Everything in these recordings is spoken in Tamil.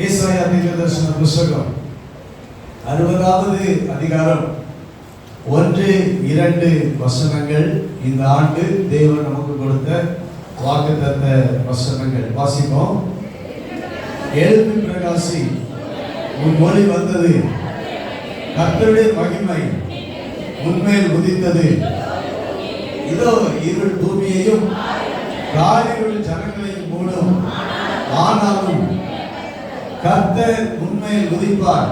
ஏசாயா தீர்க்கதரிசன புத்தகம் 60வது அதிகாரம் 1-2 வசனங்கள் இந்த ஆண்டு தேவன் நமக்கு கொடுத்த வாக்குத்தத்த வசனங்கள். வாசிப்போம். எழுப்பி பிரகாசி, உன் ஒளி வந்தது, கர்த்தருடைய மகிமை உன்மேல் உதித்தது. இதோ இருள் பூமியையும் காரிருள் ஜனங்களையும் மூடும், ஆனாலும் கர்த்தர் உன்மேல் உதிப்பார்,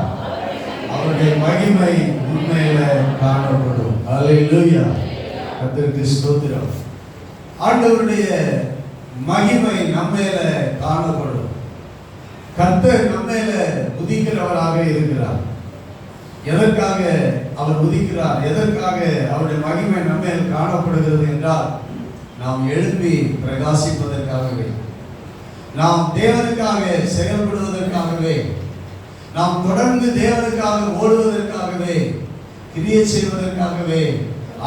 அவருடைய மகிமை உண்மையில காணப்படும். அல்லேலூயா, கர்த்தருக்கு ஸ்தோத்திரம். ஆண்டவருடைய மகிமை நம்மேல காணப்படும். கர்த்தர் நம்மேல உதிக்கிறவராக இருக்கிறார். எதற்காக அவர் உதிக்கிறார்? எதற்காக அவருடைய மகிமை நம்மேல் காணப்படுகிறது என்றால், நாம் எழுப்பி பிரகாசிப்பதற்காகவே, நாம் தேவனுக்காக செயல்படுவதற்காகவே, நாம் தொடர்ந்து தேவனுக்காக ஓடுவதற்காகவே, கிரியை செய்வதற்காகவே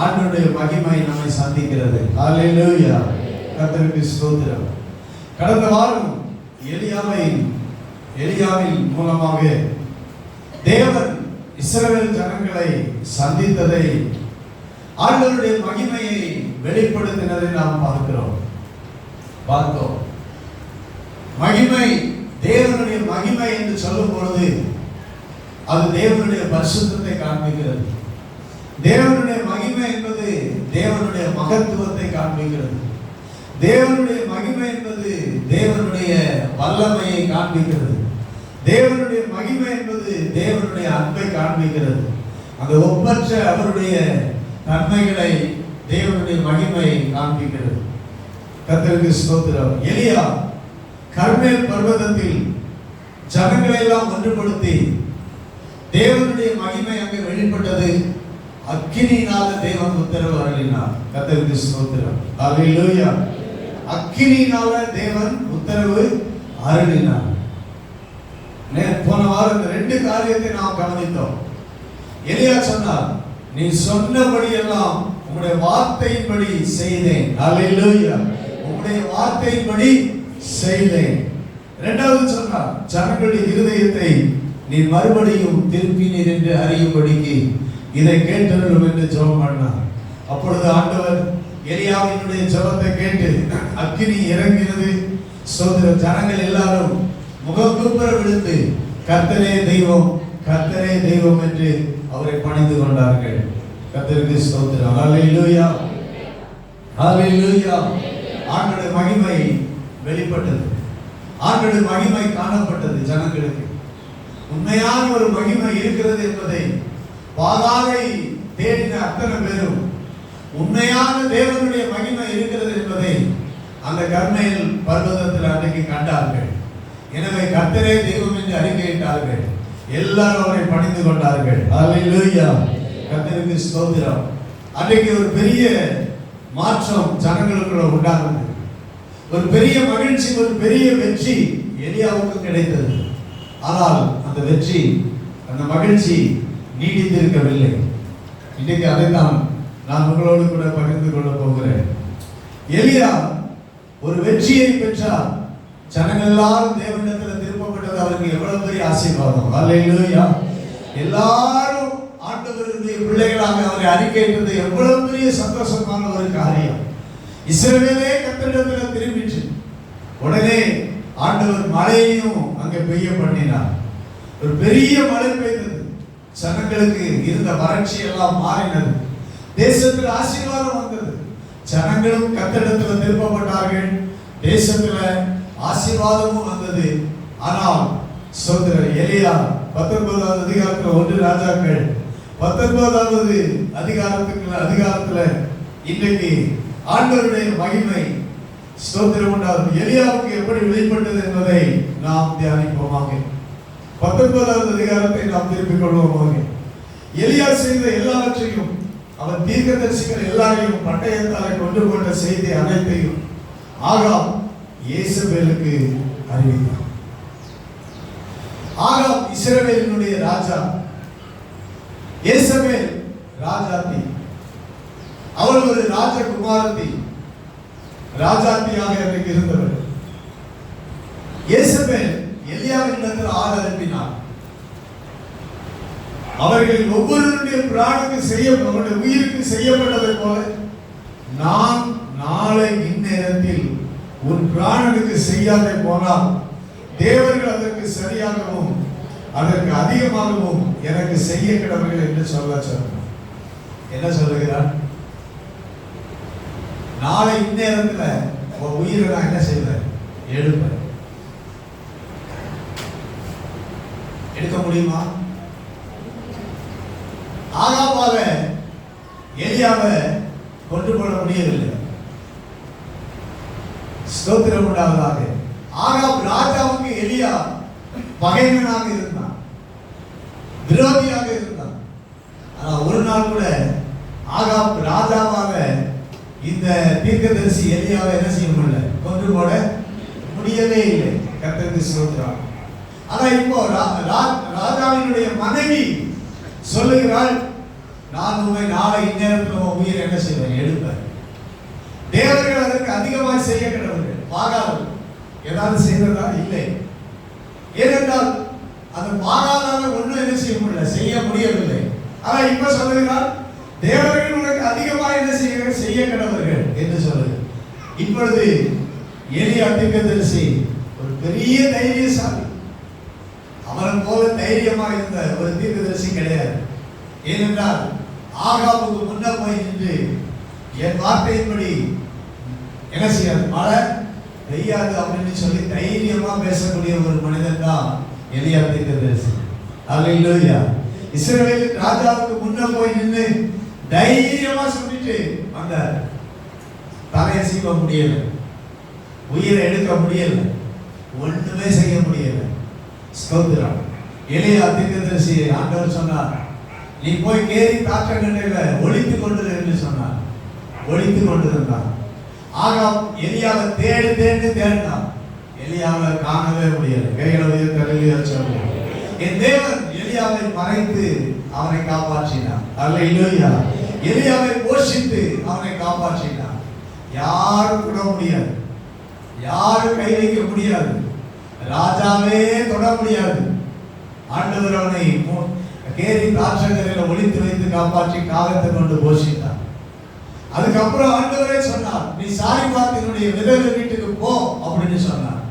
ஆண்டவருடைய மகிமை நம்மை சந்திக்கிறது. அல்லேலூயா, கர்த்தருக்கு ஸ்தோத்திரம். கடந்த வாரம் எலியாவின் மூலமாக தேவன் இஸ்ரவேல் ஜனங்களை சந்தித்ததை, ஆண்டவருடைய மகிமையை வெளிப்படுத்தினதை நாம் பார்த்தோம். மகிமை, தேவனுடைய மகிமை என்று சொல்லும் பொழுது அது தேவனுடைய பரிசுத்தத்தை காண்பிக்கிறது. தேவனுடைய மகிமை என்பது தேவனுடைய மகத்துவத்தை காண்பிக்கிறது. தேவனுடைய மகிமை என்பது தேவனுடைய வல்லமையை காண்பிக்கிறது. தேவனுடைய மகிமை என்பது தேவனுடைய அன்பை காண்பிக்கிறது. அந்த ஒப்பற்ற அவருடைய நன்மைகளை தேவனுடைய மகிமை காண்பிக்கிறது. கர்த்தருக்கு ஸ்தோத்திரம். எலியா கர்மேல் பர்வதத்தில் ஜனங்களை எல்லாம் ஒன்றுபடுத்தி தேவனுடைய மகிமை அங்கே வெளிப்பட்டது. அக்கினியினால தேவன் உத்தரவு அருளினார். கர்த்தருக்கு ஸ்தோத்திரம். அல்லேலூயா. அக்கினியினால தேவன் உத்தரவு அருளினார். போன வாரம் இந்த 2 காரியத்தை நாம் கவனித்தோம். எலியா சொன்னார், நீ சொன்னபடி எல்லாம் உங்களுடைய வார்த்தையின்படி செய்தேன். அல்லேலூயா, உங்களுடைய வார்த்தையின்படி செய்தேன். இரண்டாவது சொன்னார், ஜனங்களுடைய இருதயத்தை நீ மறுபடியும் திருப்பினீர் என்று அறியும்படிக்கு இதை கேட்டருளும் என்று ஜெபம் பண்ணார். அப்பொழுது ஆண்டவர் எலியாவினுடைய ஜெபத்தை கேட்டு அக்கினி இறங்கினது. சோதர ஜனங்கள் எல்லாரும் முகங்குப்புற விழுந்து கர்த்தரே தெய்வம், கர்த்தரே தெய்வம் என்று அவரை பணிந்து கொண்டார்கள். கர்த்தருக்கு ஸ்தோத்திரம். அல்லேலூயா, அல்லேலூயா. ஆண்டவருடைய மகிமை வெளிப்பட்டது. ஆண்டவருடைய மகிமை காணப்பட்டது. ஜனங்களுக்கு உண்மையான ஒரு மகிமை இருக்கிறது என்பதை பாதாளை தேடின அத்தனை பேரும் உண்மையான தேவனுடைய மகிமை இருக்கிறது என்பதை அந்த கர்மேல் பர்வதத்தில் அன்றைக்கு கண்டார்கள். எனவே கர்த்தரே தெய்வம் என்று அறிக்கையிட்டார்கள். எல்லாரும் அவரை பணிந்து கொண்டார்கள். அல்லேலூயா, கர்த்தருக்கு ஸ்தோத்திரம். அன்றைக்கு ஒரு பெரிய மாற்றம் ஜனங்களுக்குள்ள உண்டானது. ஒரு பெரிய மகிழ்ச்சி, ஒரு பெரிய வெற்றி எலியாவுக்கு கிடைத்தது. ஆனால் அந்த வெற்றி, அந்த மகிழ்ச்சி நீடித்திருக்கவில்லை. இன்றைக்கு அதைத்தான் நான் உங்களோடு கூட பகிர்ந்து கொள்ள போகிறேன். எலியா ஒரு வெற்றியை பெற்றார். ஜனங்கள் எல்லாரும் தேவனிடத்தில் திருப்பப்பட்டது அவருக்கு எவ்வளவு பெரிய ஆசீர்வாதம். அல்லேலூயா. எல்லாரும் ஆண்டவருடைய பிள்ளைகளாக அவரை அறிக்கையிட்டது எவ்வளவு பெரிய சந்தோஷமான ஒரு காரியம். இஸ்ரவேலே கர்த்தரிடத்தில் திரும்பிச்சு. உடனே ஆண்டவர் மழையையும் அங்கே பெய்ய பண்ணினார். ஒரு பெரிய மழை பெய்தது. ஜனங்களுக்கு இருந்த வறட்சி எல்லாம் மாறினது. தேசத்தில் ஆசீர்வாதம் வந்தது. ஜனங்களும் கர்த்தரிடத்தில் திருப்பப்பட்டார்கள். தேசத்துல ஆசீர்வாதமும் வந்தது. ஆனால் சோதரர் எலியா 19வது அதிகாரத்தில் 1 ராஜாக்கள் 19வது அதிகாரத்துல இன்றைக்கு ஆண்டவருடைய மகிமை ஸ்தோத்திரம் உண்டாகும். எலியாவுக்கு எப்படி வெளிப்பட்டது என்பதை நாம் தியானிப்போமாக. 19வது அதிகாரத்தை நாம் திருப்பிக் கொள்வோமாக. எலியா செய்த எல்லாவற்றையும், அவர் தீர்க்கதரிசிகள் எல்லாரையும் பட்டயத்தாலே கொண்டு போட்ட செய்தி அனைத்தையும் ஆகாப் யேசபேலுக்கு அறிவித்தார். ஆகாப் இஸ்ரவேலினுடைய ராஜா, யேசபேல் ராஜாத்தி. அவள் ஒரு ராஜகுமாரத்தி, ராஜாத்தியாக இருந்தவர். யேசபேல் எலியாவின் இடத்தில் ஆள் அனுப்பினார். அவர்கள் ஒவ்வொருவருடைய பிராணுக்கு உயிருக்கு செய்யப்பட்டதை போல நான் நாளை இந்நேரத்தில் உன் பிராணனுக்கு செய்யாதே போனால் தேவர்கள் அதற்கு சரியாகவும் அதற்கு அதிகமாகவும் எனக்கு செய்ய கிடவர்கள் என்று சொன்னார். என்ன சொல்லுகிறார்? நாளை இந்நேரத்தில் உயிரை நான் என்ன செய்வேன்? எடுப்பேன். எடுக்க முடியுமா? ஆகாபால எலியாவை கொண்டு போட முடியவில்லை. ஸ்தோத்திரம் உண்டாவதாக. ஆகாப் ராஜாவுக்கு எலியா பகைவனாக இருந்தான், விரோதியாக இருந்தான். ஆனா ஒரு நாள் கூட ஆகாப் ராஜாவாக இந்த தீர்க்கதரிசி எலியாவை என்ன செய்ய முடியல, கொண்டு போட முடியவே இல்லை. கர்த்தருக்கு ஸ்தோத்திரம். ஆனா இப்போ ராஜாவினுடைய மனைவி சொல்லுகிறாள், நான் உண்மை நாளை இந்நேரத்தில் உயிர் என்ன செய்வேன்? எடுப்பேன். தேவர்கள் அதற்கு அதிகமாக செய்ய கிடவர்கள். பாகால் ஏதாவது செய்வதா? இல்லை. ஏனென்றால் அந்த பாகாலான ஒன்றும் என்ன செய்ய முடியல, செய்ய முடியவில்லை. ஆனா இப்ப சொல்லுகிறார், தேவர்கள் உனக்கு அதிகமாக என்ன செய்ய கிடவர்கள் என்று சொல்லுங்க. இப்பொழுது எலியா தீர்க்கதரிசி ஒரு பெரிய தைரியசாலி. அவன் போல தைரியமா இருந்த ஒரு தீர்க்கதரிசி கிடையாது. ஏனென்றால் ஆகாபுக்கு முன்ன போய் நின்று என் வார்த்தையின்படி என்ன செய்யாது, மழை பெய்யாது அப்படின்னு சொல்லி தைரியமா பேசக்கூடிய ஒரு மனிதன் தான் எலியா தீர்க்கதரிசி. அல்லேலூயா. இஸ்ரவேல் ராஜாவுக்கு முன்ன போய் நின்று தைரியமா சொல்லிட்டு அந்த தலையை சீவ முடியல, உயிரை எடுக்க முடியல, ஒண்ணுமே செய்ய முடியல. ஸ்தோத்திரம். எலியா தீர்க்கதரிசி ஆண்டவர் சொன்னார், நீ போய் கேரி காற்றங்கண்டையில ஒளித்துக் கொண்டிரு என்று சொன்னார். ஒளித்துக் கொண்டிருந்தான். ஆகாப் எலியாவை தேடினான். எலியாவை காணவே முடியல. கைகளை உயர்த்தி என் தேவன் எலியாவை மறைத்து அவனை காப்பாற்றினார். அல்லேலூயா. எலியாவை போஷித்து அவனை காப்பாற்றினார். யாரும் கூட முடியாது, யாரும் கை வைக்க முடியாது, ராஜாவே தொட முடியாது. ஆண்டவர் அவனை கேரி காற்றங்கரையில ஒளித்து வைத்து காப்பாற்றி காலத்தை கொண்டு போஷித்தார். அதுக்கப்புறம் ஆண்டவரே சொன்னார், நீ சாரிபாத்தினுடைய விதவை வீட்டுக்கு போ அப்படின்னு சொன்னார்.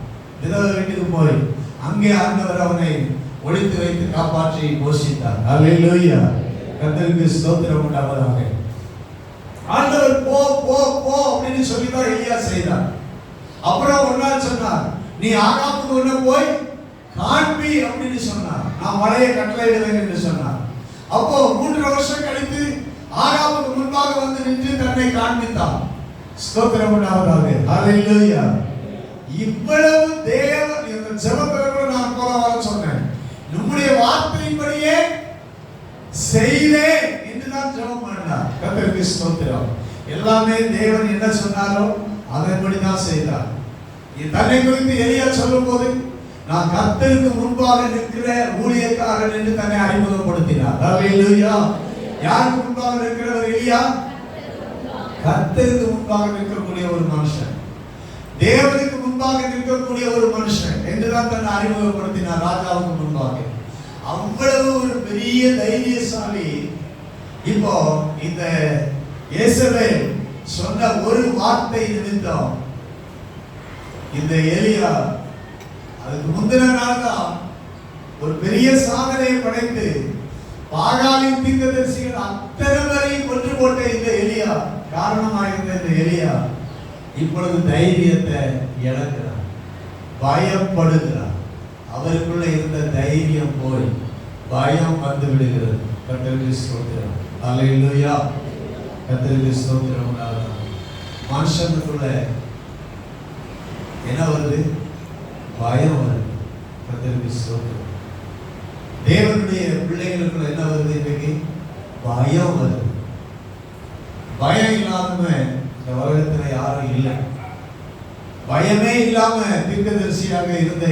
விதவை வீட்டுக்கு போய் அங்கே ஆண்டவர் அவனை ஒளித்து வைத்து காப்பாற்றி போஷித்தார். அல்லேலூயா. கர்த்தருக்கு ஸ்தோத்திரம் உண்டாவதாக. ஆண்டவர் போ போ போ அப்படின்னு சொல்லிதான் எலியா செய்தார். அப்புறம் ஒரு நாள் சொன்னார், நீ ஆகாபுக்கு ஒண்ணு போய் காண்பி அப்படின்னு சொன்னார். நான் மழையை கட்டளையிடுவேன் என்று சொன்னார். அப்போ 3 வருஷம் கழித்து ஆகாபுக்கு முன்பாக வந்து நின்று தன்னை காண்பித்தான். ஸ்தோத்திரம் உண்டாவதாக. அல்லேலூயா. இவ்வளவு தேவன் இந்த ஜெபத்துல நான் போல வர சொன்னேன், நம்முடைய வார்த்தையின்படியே செய்தேன் என்று நான் ஜெபம் பண்ணார். கர்த்தருக்கு ஸ்தோத்திரம். எல்லாமே தேவன் என்ன சொன்னாரோ அதன்படி தான் செய்தார். தன்னை குறித்து எலியா சொல்லும் போது, நான் கர்த்தருக்கு முன்பாக நிற்கிற ஊழியக்காரன் என்று தன்னை அறிமுகப்படுத்தினார். அல்லேலூயா. யாருக்கு முன்பாக நிற்கிறவர் எலியா? கர்த்தருக்கு முன்பாக நிற்கக்கூடிய ஒரு மனுஷன், தேவனுக்கு முன்பாக நிற்கக்கூடிய ஒரு மனுஷன் என்றுதான் தன்னை அறிமுகப்படுத்தினார் ராஜாவுக்கு முன்பாக. அவ்வளவு ஒரு பெரிய தைரியசாலி. இப்போ இந்த இயேசபேல் சொன்ன ஒரு வார்த்தை நிமித்தம் இந்த எலியா அதுக்கு முந்தின நாள் தான் ஒரு பெரிய சாதனையை படைத்து பாகாலின் தீர்க்கதரிசிகள் அத்தனை பேரையும் கொன்று போட்ட இந்த எலியா, காரணமாயிருந்த இந்த எலியா இப்பொழுது தைரியத்தை இழக்கிறார், பயப்படுகிறார். அவருக்குள்ள இருந்த தைரியம் போய் பயம் வந்து விடுகிறது. கர்த்தருக்கு ஸ்தோத்திரம். அல்லேலூயா. கர்த்தருக்கு ஸ்தோத்திரம். மனுஷனுக்குள்ள என்ன வருது? பயம் வருது. கர்த்தருக்கு ஸ்தோத்திரம். தேவனுடைய பிள்ளைகளுக்குள்ள என்ன வருது? இன்னைக்கு பயம் வருது. பயம் இல்லாம இந்த உலகத்துல யாரும் இல்லை. பயமே இல்லாம தீர்க்கதரிசியாக இருந்த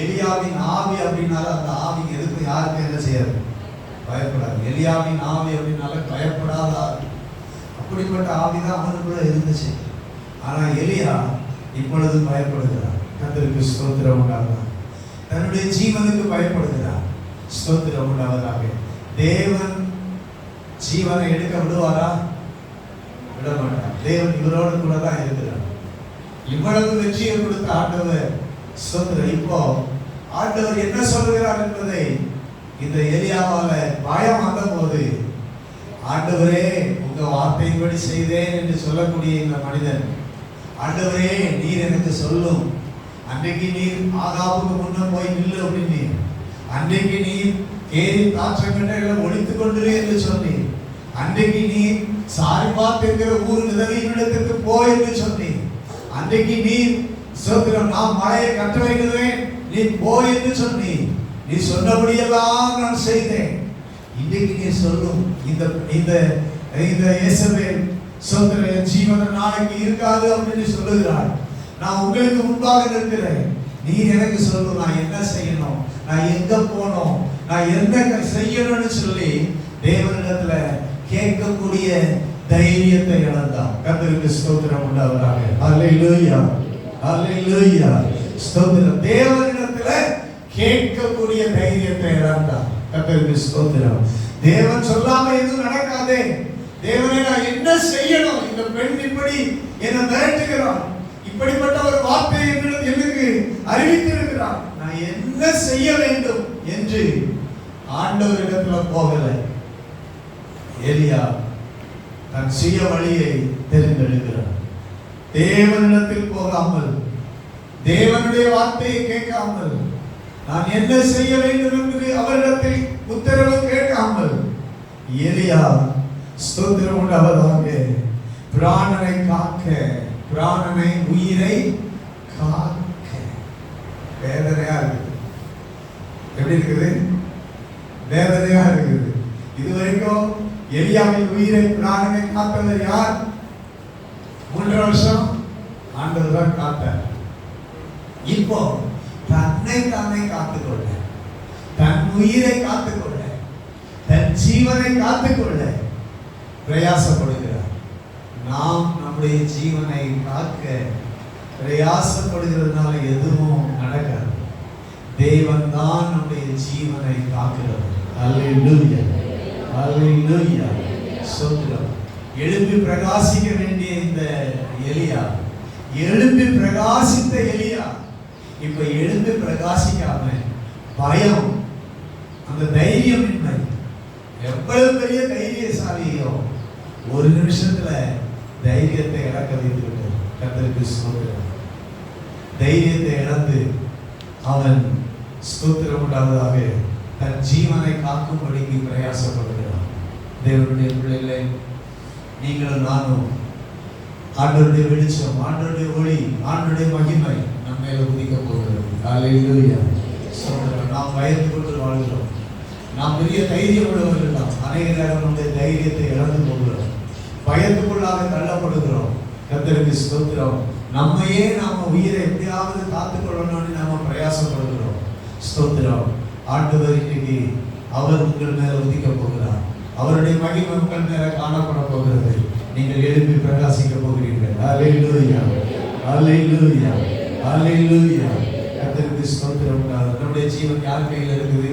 எலியாவின் ஆவி அப்படின்னால அந்த ஆவி எதுக்கு யாருக்கு என்ன செய்யாது? பயப்படாது. எலியாவின் ஆவி அப்படின்னால பயப்படாத ஆவி. அப்படிப்பட்ட ஆவிதான் அவனுக்குள்ள இருந்துச்சு. ஆனா எலியா இப்பொழுது பயப்படுகிறார். கர்த்தருக்கு ஸ்தோத்திரம் உண்டாகட்டும். தன்னுடைய ஜீவனுக்கு பயப்படுகிறார். ஸ்தோத்திரம் உண்டாவதாக. தேவன் ஜீவனை எடுக்க விடுவாரா? விட மாட்டார். தேவன் இவரோடு கூட தான் இருக்கிறார். இவ்வளவு வெற்றியை கொடுத்த ஆண்டவர் ஸ்தோத்திரம். இப்போ ஆண்டவர் என்ன சொல்லுகிறார் என்பதை இந்த எலியாவால பயம் வந்த போது, ஆண்டவரே உங்க வார்த்தையின்படி செய்தேன் என்று சொல்லக்கூடிய இந்த மனிதன், ஆண்டவரே நீர் எனக்கு சொல்லும், அன்றைக்கு நீர் ஆகாபுக்கு முன்ன போய் நில்லு அப்படின்னு, அன்றைக்கு நீர் கேரி தாற்றங்கட்டைகளை ஒழித்துக் கொண்டிரு என்று சொன்னீர், அன்றைக்கு நீர் சாரிபாத் என்கிற ஊர் விதவையினிடத்திற்கு போய் என்று சொன்னீர், அன்றைக்கு நீர் சோத்திரம் நான் மலையை கட்டளையிடுவேன் நீ போய் என்று சொன்னீர், நீ சொன்னபடியெல்லாம் நான் செய்தேன். இன்றைக்கு நீ சொல்லும் இந்த இந்த இந்த இயேசுவேல் சோத்திர ஜீவன நாளைக்கு இருக்காது அப்படின்னு சொல்லுகிறார். நான் உங்களுக்கு முன்பாக நிற்கிறேன், நீ எனக்கு சொல்லும் நான் என்ன செய்யணும், நான் எங்க போனோம், நான் என்ன செய்யணும்னு சொல்லி தேவனிடத்துல கேட்கக்கூடிய தைரியத்தை இழந்தான். கர்த்தருக்கு ஸ்தோத்திரம் உண்டாவதாக. அல்லேலூயா, அல்லேலூயா, ஸ்தோத்திரம். தேவனிடத்துல கேட்கக்கூடிய தைரியத்தை இழந்தான். கர்த்தருக்கு ஸ்தோத்திரம். தேவன் சொல்லாம எதுவும் நடக்காதே. தேவனே நான் என்ன செய்யணும், இந்த பெண் இப்படி என்னை மிரட்டுகிறான், இப்படிப்பட்ட ஒரு வார்த்தையை எனக்கு அறிவித்திருக்கிறான், நான் என்ன செய்ய வேண்டும் என்று ஆண்டவரிடத்துல போகல. எலியா தன் சுய வழியை தெரிந்தெடுக்கிறார். தேவனிடத்தில் போகாமல், தேவனுடைய வார்த்தையை கேட்காமல், நான் என்ன செய்ய வேண்டும் என்று அவரிடத்தில் உத்தரவு கேட்காமல், எலியா ஸ்தோத்திரம் உண்டாவதாக பிராணனை காக்க, பிராணனை உயிரை காக்க. வேதனையா இருக்குது. எப்படி இருக்குது? வேதனையா இருக்குது. இதுவரைக்கும் எலியாவின் உயிரை பிராணனை காத்தவர் யார்? 3 வருஷம் ஆண்டவர் தான் காத்தார். இப்போ தன்னை தானே காத்துக்கொள்ள, தன் உயிரை காத்துக்கொள்ள, தன் ஜீவனை காத்துக்கொள்ள பிரயாசப்படுகிறார். நாம் நம்முடைய ஜீவனை காக்க பிரயாசப்படுகிறதுனால எதுவும் நடக்காது. தேவன் தான் நம்முடைய ஜீவனை காக்கிறவர். அல்லேலூயா, அல்லேலூயா, ஸ்தோத்திரம். எழும்பி பிரகாசிக்க வேண்டிய இந்த எலியா, எழும்பி பிரகாசித்த எலியா இப்ப எழும்பி பிரகாசிக்காம பயம், அந்த தைரியமின்மை, எவ்வளவு பெரிய தைரியசாலியோ ஒரு நிமிஷத்துல தைரியத்தை இழக்க வைத்து விட்டார். கர்த்தருக்கு ஸ்தோத்திரம். தைரியத்தை இழந்து அவன் ஸ்தோத்திரம் உண்டாவதாக தன் ஜீவனை காக்கும்படிக்கு பிரயாசப்படுகிறான். தேவனுடைய பிள்ளைகளை, நீங்களும் நானும் ஆண்டவருடைய வெளிச்சம், ஆண்டவருடைய ஒளி, ஆண்டவருடைய மகிமை நம்ம மேல உதிக்க போகிறது. அல்லேலூயா, ஸ்தோத்திரம். நாம் பயந்து கொண்டு வாழ்கிறோம். நாம் பெரிய தைரியம் உள்ளவர்கள் தான். அநேக நேரம் நம்முடைய தைரியத்தை இழந்து போகிறோம், பயத்துக்குள்ளாக தள்ளப்படுகிறோம். கர்த்தருக்கு ஸ்தோத்திரம். நம்மையே நாம உயிரை எப்படியாவது காத்துக்கொள்ளணும்னு நாம பிரயாசப்படுகிறோம். ஸ்தோத்திரம். ஆண்டவர் இன்னைக்கு அவர் உங்கள் மேல உதிக்க போகிறார். அவருடைய மகிமை உங்கள் மேல காணப்பட போகிறது. நீங்கள் எழுப்பி பிரகாசிக்க போகிறீர்கள். அல்லேலூயா, அல்லேலூயா, அல்லேலூயா. கர்த்தருக்கு ஸ்தோத்திரம். நம்முடைய ஜீவன் யார் கையில் இருக்குது?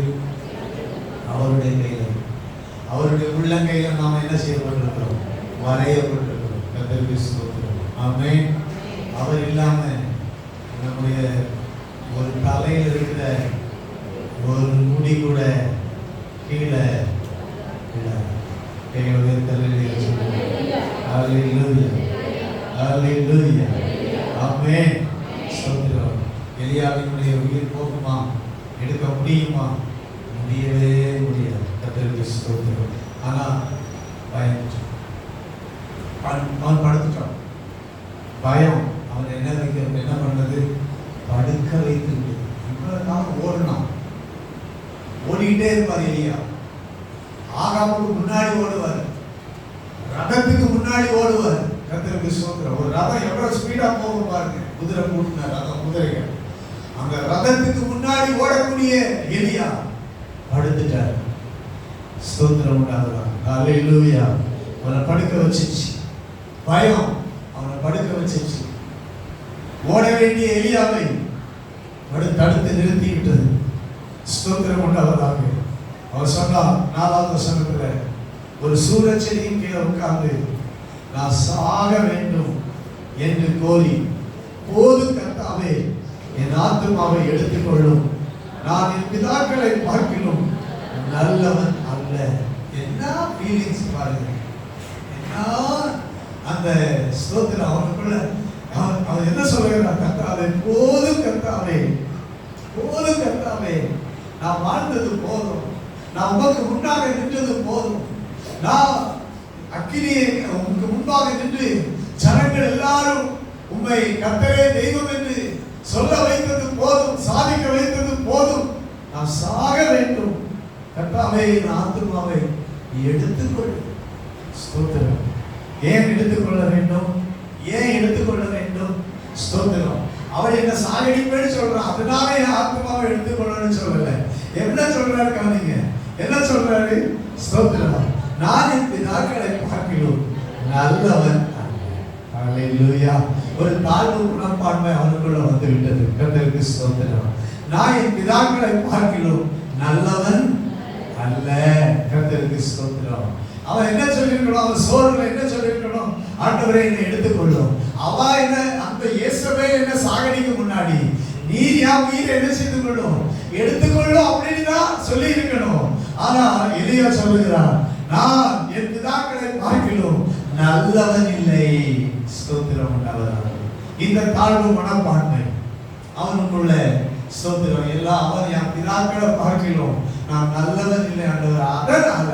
அவருடைய கையில். அவருடைய உள்ளங்கையில நாம் என்ன செய்யப்பட்டிருக்கிறோம்? வரையப்பட்டிருக்கிறோம். கர்த்தருக்கு ஸ்தோத்திரம். ஆமென். அவர் இல்லாம நம்முடைய ஒரு தலையில் இருக்கிற ஒரு முடி கூட கீழே எலியாவினுடைய உயிர் போகுமா? எடுக்க முடியுமா? முடியவே முடியாது. கர்த்தருக்கு ஸ்தோத்திரம். ஆனா அவன் படுத்துட்டான். பயம் அவன் என்ன பண்ணது? படுக்க வைத்து இவ்வளவு ஓடினான். ஓடிக்கிட்டே இருப்பார் எலியா. ஆகாபுக்கு முன்னாடி ஓடுவார், ரதத்துக்கு முன்னாடி ஓடுவார். கர்த்தருக்கு ஸ்தோத்திரம். ஒரு ரதம் எவ்வளவு ஸ்பீடா போகும் பாருங்க. குதிரை கூட்டின ரதம், குதிரைகள். அந்த ரதத்துக்கு முன்னாடி ஓடக்கூடிய எலியா படுத்துட்டார். ஸ்தோத்திரம் உண்டாவதாக. அல்லேலூயா. அவனை படுக்க வச்சிச்சு. பயம் அவனை படுக்க வச்சிச்சு. ஓட வேண்டிய எலியாவை தடுத்து நிறுத்தி விட்டது. ஸ்தோத்திரம் உண்டாவதாக. அவர் சொன்னார் 4வது வசனத்துல, ஒரு சூரச்செடியின் கீழே உட்கார்ந்து நான் சாக வேண்டும் என்று கோரி, போது கர்த்தாவே என் ஆத்துமாவை எடுத்துக்கொள்ளும், நான் என் பிதாக்களை பார்க்கிலும் நல்லவன் அல்ல. என்ன ஃபீலிங்ஸ் பாருங்க, என்ன அந்த ஸ்தோத்திரம் அவனுக்குள்ள. அவன் என்ன சொல்லுகிறான்? கர்த்தாவே, போதும் கர்த்தாவே, போதும் கர்த்தாவே, நான் வாழ்ந்தது போதும், நான் உமக்கு முன்னாக நின்றது போதும், நான் அக்கினியை உமக்கு முன்பாக நின்று ஜனங்கள் எல்லாரும் உம்மை கர்த்தரே தெய்வம் என்று சொல்ல வைத்தது போதும், சாதிக்க வைத்தது போதும், நான் சாக வேண்டும். கர்த்தாவே, என் ஆத்துமாவை எடுத்துக்கொள். ஸ்தோத்திரம். ஏன் எடுத்துக்கொள்ள வேண்டும்? ஏன் எடுத்துக்கொள்ள வேண்டும்? ஸ்தோத்திரம். அவள் என்ன சாகடிப்பேன்னு சொல்றான், அதனால என் ஆத்மாவை எடுத்துக்கொள்ளணும்னு சொல்லல. என்ன சொல்றாரு கவனிங்க, என்ன சொல்றாரு? ஸ்தோத்திரம். நான் என் பிதாக்களை பார்க்கிலும் நல்லவன். அல்லேலூயா. ஒரு தாழ்வு குணப்பான்மை அவனுக்குள்ள வந்து விட்டது. கர்த்தருக்கு ஸ்தோத்திரம். நான் என் பிதாக்களை பார்க்கிலும் நல்லவன் அல்ல. கர்த்தருக்கு ஸ்தோத்திரம். அவன் என்ன சொல்லிருக்கணும்? அவன் சோர்வுல என்ன சொல்லிருக்கணும்? ஆண்டவரே, என்னை எடுத்துக்கொள்ளும். அவ என்ன, அந்த இயேசுவே என்ன சாகடிக்கு முன்னாடி நீர் யா உயிரை என்ன செய்து கொள்ளும், எடுத்துக்கொள்ளும் அப்படின்னு தான் சொல்லி இருக்கணும். ஆனா எலியா சொல்லுகிறான், நான் என் பிதாக்களை பார்க்கிலும் நல்லவன் இல்லை. ஸ்தோத்திரம் உண்டாவதாக. இந்த தாழ்வு மனப்பான்மை அவனுக்குள்ள, ஸ்தோத்திரம், எல்லாம் அவன் என் பிதாக்களை பார்க்கிலும் நான் நல்லவன் இல்லை ஆண்டவர், அதனால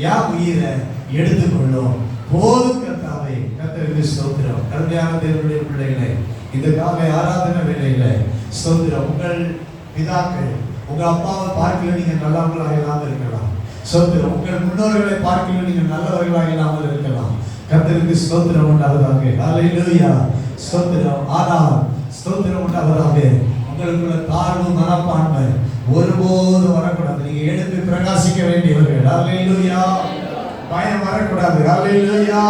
என் உயிரை எடுத்துக்கொள்ளும். போதும் கர்த்தாவே. கர்த்தருக்கு ஸ்தோத்திரம். கருமையான தேவனுடைய பிள்ளைகளை, இந்த காலை ஆராதனை வேளையில ஸ்தோத்திரம், உங்கள் பிதாக்கள் உங்க அப்பாவை பார்க்கல நீங்க நல்லவர்களாக இல்லாமல் இருக்கலாம். ஸ்தோத்திரம். உங்கள் முன்னோர்களை பார்க்கல நீங்க நல்லவர்களாக இல்லாமல் இருக்கலாம். கர்த்தருக்கு ஸ்தோத்திரம் உண்டாவதாக. ஹல்லேலூயா. ஸ்தோத்திரம். ஆனால் ஸ்தோத்திரம் உண்டாவதாக. உங்களுக்குள்ள தாழ்வு மனப்பான்மை ஒருபோது வரக்கூடாது. நீங்க எழுந்து பிரகாசிக்க வேண்டியவர்கள். ஹல்லேலூயா. பயம் வரக்கூடாது. ஹல்லேலூயா.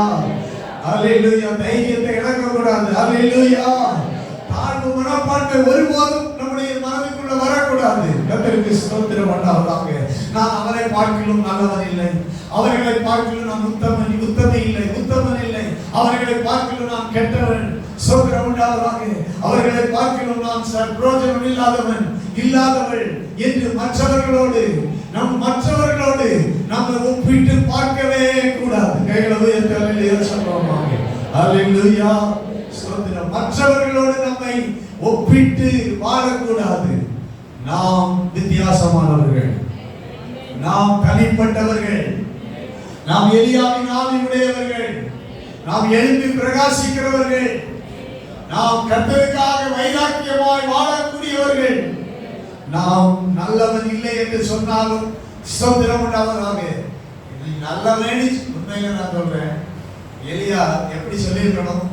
ஹல்லேலூயா. தைரியத்தை இழக்க கூடாது. ஹல்லேலூயா. தாழ்வு மனப்பான்மை ஒருபோதும் நம்முடைய மனதுக்குள்ள வரக்கூடாது. கர்த்தருக்கு ஸ்தோத்திரம் உண்டாவதாக. நான் அவரை பார்க்கிலும் நல்லவன் இல்லை, அவர்களை பார்க்கிலும் நான் உத்தமன் இல்லை, அவர்களை பார்க்கிலும் நான் கெட்டவன். ஸ்தோத்திரம் உண்டாவதாக. அவர்களை பார்க்கிலும் நான் பிரயோஜனம் இல்லாதவள் என்று மற்றவர்களோடு நம்ம ஒப்பிட்டு பார்க்கவே கூடாது. கைகளை உயர்த்தி சொல்லுவோம். ஹல்லேலூயா. ஸ்தோத்திரம். மற்றவர்களோடு நம்மை ஒப்பிட்டு வாழக்கூடாது. நாம் வித்தியாசமானவர்கள், நாம் தனிப்பட்டவர்கள், நாம் எலியாவின் ஆவியுடையவர்கள், நாம் எழுந்து பிரகாசிக்கிறவர்கள், நாம் கர்த்தருக்காக வைராக்கியமாய் வாழக்கூடியவர்கள். நாம் நல்லவன் இல்லை என்று சொன்னாலும் ஸ்தோத்திரம் உண்டாவதாக. நல்லவன் உண்மையில நான் சொல்றேன். எலியா எப்படி சொல்லியிருக்கணும்?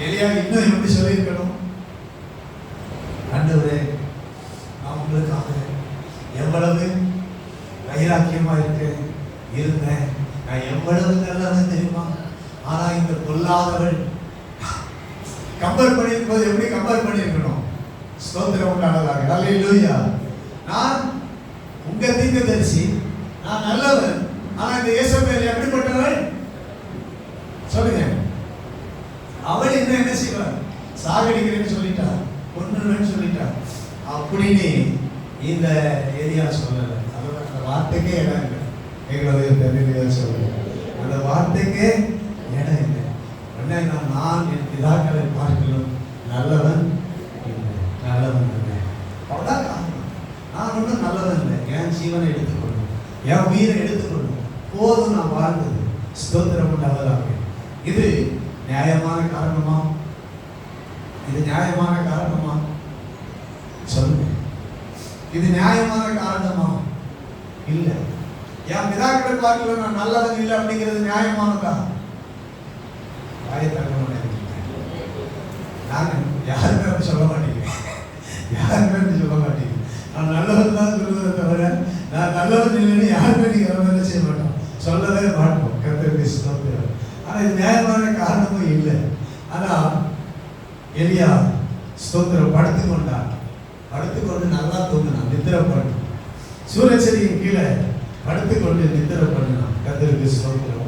எலியா இன்னும் எப்படி சொல்லியிருக்கணும்? ஆண்டவரே, நான் உங்களுக்காக எவ்வளவு வைராக்கியமா இருந்தேன், நான் எவ்வளவு நல்லவன் தெரியுமா? ஆனா இந்த பொல்லாதவள் கம்பேர் பண்ணியிருப்பது எப்படி கம்பேர் பண்ணியிருக்கணும்? ஸ்தோத்திரம் உண்டாவதாக. ஹல்லேலூயா. நான் உங்க தீர்க்கதரிசி, நான் நல்லவன், ஆனா இந்த இயேசபேல் எப்படிப்பட்டவள் சொல்லுங்க. அவள் என்ன செய்வார்? சாகடிக்கிறேன்னு சொல்லிட்டா, கொன்னுவேன்னு சொல்லிட்டா அப்படின்னு இந்த ஏரியா சொல்லல. அதோட அந்த வார்த்தைக்கே இடம் இல்லை. எங்களுடைய தெரியல சொல்லல, அந்த வார்த்தைக்கே இடம் இல்லை. உடனே நான் என் பிதாக்களை பார்க்கலும் நல்லவன் இல்லை. அவ்வளோதான் காரணம். நான் ஒன்றும் நல்லவன் இல்லை. என் ஜீவனை எடுத்துக்கொள்ளும், என் உயிரை எடுத்துக்கொள்ளும், போதும் நான் வாழ்ந்தது. ஸ்தோத்திரம் உண்டாவதாக. இது நியாயமான காரணமா? இது நியாயமான காரணமா? சொல்லுங்க. இது நியாயமான காரணமா? இல்ல. என் பிதாக்களை பார்க்கல நான் நல்லவன் இல்லை அப்படிங்கிறது நியாயமானதா? நான் யாருமே சொல்ல மாட்டேங்க, நான் நல்லவன் தான் சொல்லுவதை தவிர நான் நல்லவன் இல்லைன்னு யாருமே நீங்க செய்ய மாட்டோம், சொல்லவே மாட்டோம். கர்த்தருக்கு ஸ்தோத்திரம். ஆனா இது நியாயமான காரணமும் இல்லை. ஆனா எலியா ஸ்தோத்திரம். படுத்துக்கொண்டு நல்லா தூங்கினான், நித்திர பண்ணு. சூரியச்செடியின் கீழே படுத்துக்கொண்டு நித்திர பண்ணினான். கர்த்தருக்கு ஸ்தோத்திரம்.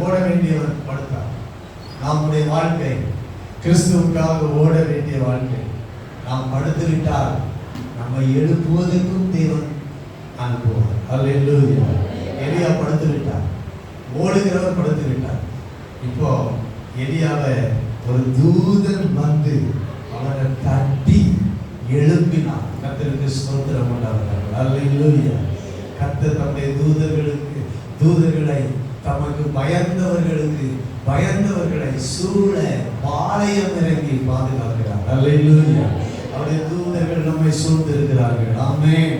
ஓட வேண்டியவன் படுத்தான். நம்முடைய வாழ்க்கை கிறிஸ்துவுக்காக ஓட வேண்டிய வாழ்க்கை. நாம் படுத்து விட்டால் நம்மை எழுப்புவதற்கும் தேவன் அனுப்புவார். அல்லேலூயா. எலியா படுத்து விட்டார், ஓடுகிறவர் படுத்து விட்டார். இப்போ எலியாவை ஒரு தூதன் வந்து அவனை தட்டி எழுப்பினார். கர்த்தருக்கு ஸ்தோத்திரம் உண்டாவதாக. அல்லேலூயா. கர்த்தர் தம்முடைய தூதர்களை தமக்கு பயந்தவர்களை சூழ பாளையம் இறங்கி பாதுகாக்கிறார். அல்லேலூயா. அவருடைய தூதர்கள் நம்மை சூழ்ந்திருக்கிறார்கள். ஆமென்.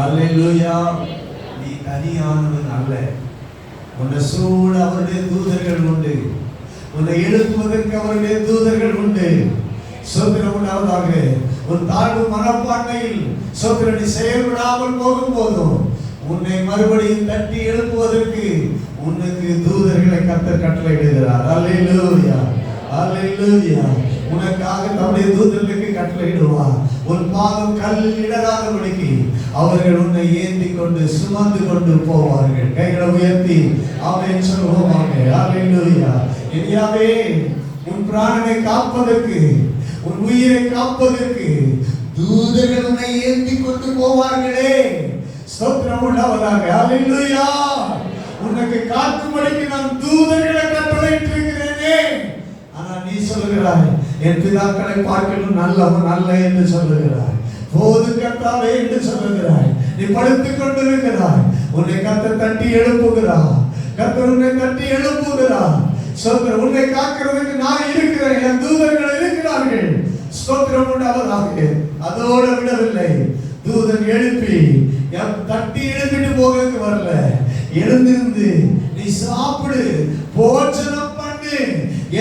அல்லேலூயா. நீ தனியானவன் அல்ல. உன்னை சூழ அவருடைய தூதர்கள் உண்டு. உன்னை எழுப்புவதற்கு அவருடைய தூதர்கள் உண்டு. ஸ்தோத்திரம் உண்டாவதாக. உன் தாழ்வு மனப்பான்மையில் ஸ்தோத்திரம் நீ செயல்படாமல் போகும்போதும் உன்னை மறுபடியும் தட்டி எழுப்புவதற்கு உனக்கு தூதர்களை கர்த்தர் கட்டளையிடுகிறார். அல்லேலூயா. அல்லேலூயா. உனக்காக நம்முடைய தூதர்களுக்கு கட்டளையிடுவார். உன் பாதம் கல்லில் இடராதபடிக்கு அவர்கள் உன்னை ஏந்தி கொண்டு சுமந்து கொண்டு போவார்கள். கைகளை உயர்த்தி ஆமென் சொல்லுவோமாக. அல்லேலூயா. எலியாவே, உன் பிராணனை காப்பதற்கு, உன் உயிரை காப்பதற்கு தூதர்கள் உன்னை ஏந்தி கொண்டு போவார்களே. ஸ்தோத்திரம் உண்டாவதாக. அல்லேலூயா. உனக்கு காக்கும்படிக்கு நான் தூதர்களை கட்டளையிட்டிருக்கிறேனே. ஆனால் நீ சொல்லுகிறாய், என் பிதாக்களை பார்க்கணும் நல்லவன் அல்ல என்று சொல்லுகிறாய். போது கர்த்தாவே என்று சொல்லுகிறாய். நீ படுத்துக் கொண்டிருக்கிறாய். உன்னை கர்த்தர் தட்டி எழுப்புகிறார். கர்த்தர் உன்னை தட்டி எழுப்புகிறார். ஸ்தோத்திரம். உன்னை காக்கிறதுக்கு நான் இருக்கிறேன், என் தூதர்கள் இருக்கிறார்கள். ஸ்தோத்திரம் உண்டாவதாக. அதோடு விடவில்லை. தூதன் எழுப்பி தட்டி எழுப்பிட்டு போகிறதுக்கு வரல. எழுந்திருந்து நீ சாப்பிடு, போஜனம் பண்ணு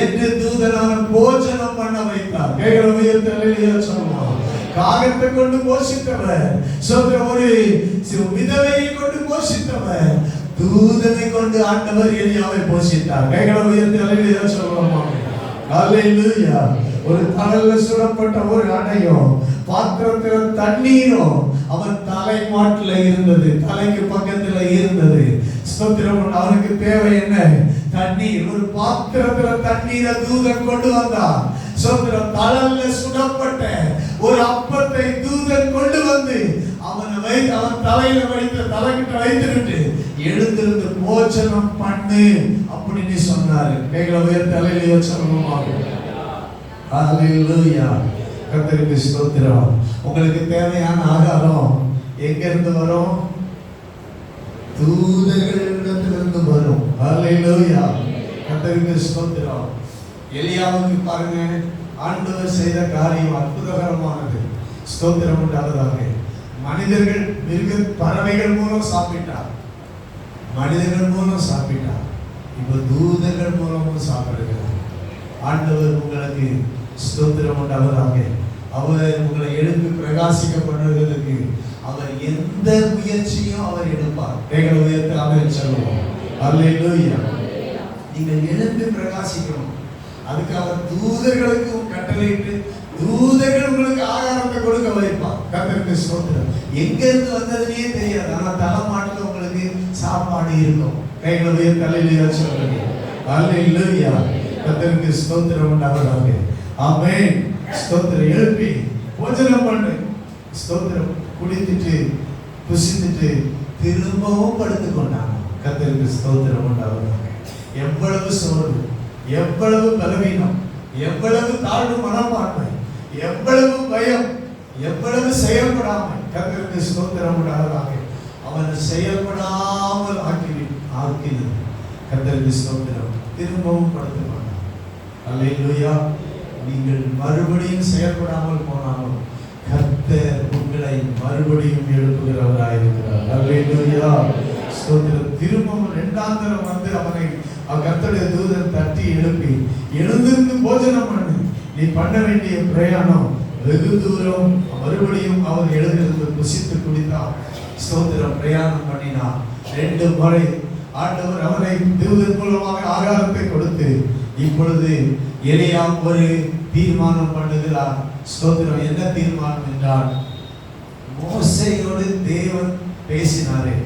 என்று தூதனான போஜனம் பண்ண வைத்தார். கைகளை உயர்த்தி அல்லேலூயா சொல்லுவோம். காகத்தை கொண்டு போஷித்தவர், ஒரு விதவையை கொண்டு போஷித்தவர், தூதனை கொண்டு ஆண்டவர் எலியாவை போஷித்தார். கைகளை உயர்த்தி அல்லேலூயா சொல்லுவோம். அல்லேலூயா. ஒரு தணல்ல சுடப்பட்ட ஒரு அடையும் பாத்திரத்தில் தண்ணீரும் அவன் தலை மாட்டில் இருந்தது, தலைக்கு பக்கத்துல இருந்தது. ஸ்தோத்திரம். அவனுக்கு தேவை என்ன? தண்ணீர். ஒரு பாத்திரத்துல தண்ணீரை தூதன் கொண்டு வந்தான். ஸ்தோத்திரம். தணல்ல சுடப்பட்ட ஒரு அப்பத்தை தூதன் கொண்டு வந்து அவன் தலையில வைத்து தலைக்கிட்ட வைத்துவிட்டு எழுந்திருந்து போஜனம் பண்ணு அப்படின்னு சொன்னாரு. கைகளை உயர்த்தி அல்லேலூயா சொல்லுவோம். அல்லேலூயா. கர்த்தருக்கு ஸ்தோத்திரம். உங்களுக்கு தேவையான ஆகாரம் எங்க இருந்து வரும்? தூதர்களிடத்திலிருந்து வரும். அல்லேலூயா. கர்த்தருக்கு ஸ்தோத்திரம். எலியாவுக்கு பாருங்க, ஆண்டவர் செய்த காரியம் அற்புதகரமானது. ஸ்தோத்திரம் உண்டாவதாக. மனிதர்கள், பறவைகள் மூலம் சாப்பிட்டார், மனிதர்கள் மூலம் சாப்பிட்டார். இப்ப தூதர்கள் மூலமும் சாப்பிடுகிறார். ஆண்டவர் உங்களுக்கு ஸ்தோத்திரம் உண்டாவதாக. அவர் உங்களை எழுப்பி பிரகாசிக்க பண்ணுவதற்கு அவர் எந்த முயற்சியும் அவர் எடுப்பார். கைகளை உயர்த்தி ஆமென் சொல்லுவோம். அல்லேலூயா. நீங்கள் எழுப்பி பிரகாசிக்கணும். அதுக்கு அவர் தூதர்களுக்கு கட்டளையிட்டு தூதர்கள் உங்களுக்கு ஆகாரத்தை கொடுக்க வைப்பார். கர்த்தருக்கு ஸ்தோத்திரம். எங்க இருந்து வந்ததுன்னே தெரியாது, ஆனா தலைமாட்டில் உங்களுக்கு சாப்பாடு இருக்கும். கைகளை உயர்த்தி அல்லேலூயா சொல்லுங்க. அல்லேலூயா. கர்த்தருக்கு ஸ்தோத்திரம் உண்டாவதாக. ஆமென். ஸ்தோத்திரம். எழுப்பி போஜனம் பண்ணு. ஸ்தோத்திரம். குடித்துட்டு புசித்துட்டு திரும்பவும் படுத்துக் கொண்டாங்க. கர்த்தருக்கு ஸ்தோத்திரம் உண்டாவதாக. எவ்வளவு சோர்வு, எவ்வளவு பலவீனம், எவ்வளவு தாழ்வு மனப்பான்மை, எவ்வளவு பயம், எவ்வளவு செயல்படாமல். கர்த்தருக்கு ஸ்தோத்திரம் உண்டாவதாக. அவன் செயல்படாமல் ஆக்கினது. கர்த்தருக்கு ஸ்தோத்திரம். திரும்பவும் படுத்துக் கொண்டான். அல்லேலூயா. நீங்கள் மறுபடியும் செயல்படாமல் போனாலும் கர்த்தர் உங்களை மறுபடியும் எழுப்புகிறவராயிருக்கிறார். அல்லேலூயா. ஸ்தோத்திரம். திரும்பவும் இரண்டாம் தரம் வந்து அவனை கர்த்தருடைய தூதன் தட்டி எழுப்பி எழுந்திருந்து போஜனம் பண்ணு. நீ பண்ண வேண்டிய பிரயாணம் வெகு தூரம். மறுபடியும் அவர் எழுந்திருந்து புசித்து குடித்தார். ஸ்தோத்திரம். பிரயாணம் பண்ணினார். 2 முறை ஆண்டவர் அவனை தூதன் மூலமாக ஆகாரத்தை கொடுத்து இப்பொழுது எலியா ஒரு தீர்மானம் பண்ணுகிறார். ஸ்தோத்திரம். என்ன தீர்மானம் என்றால், மோசேயோடு தேவன் பேசினாரே,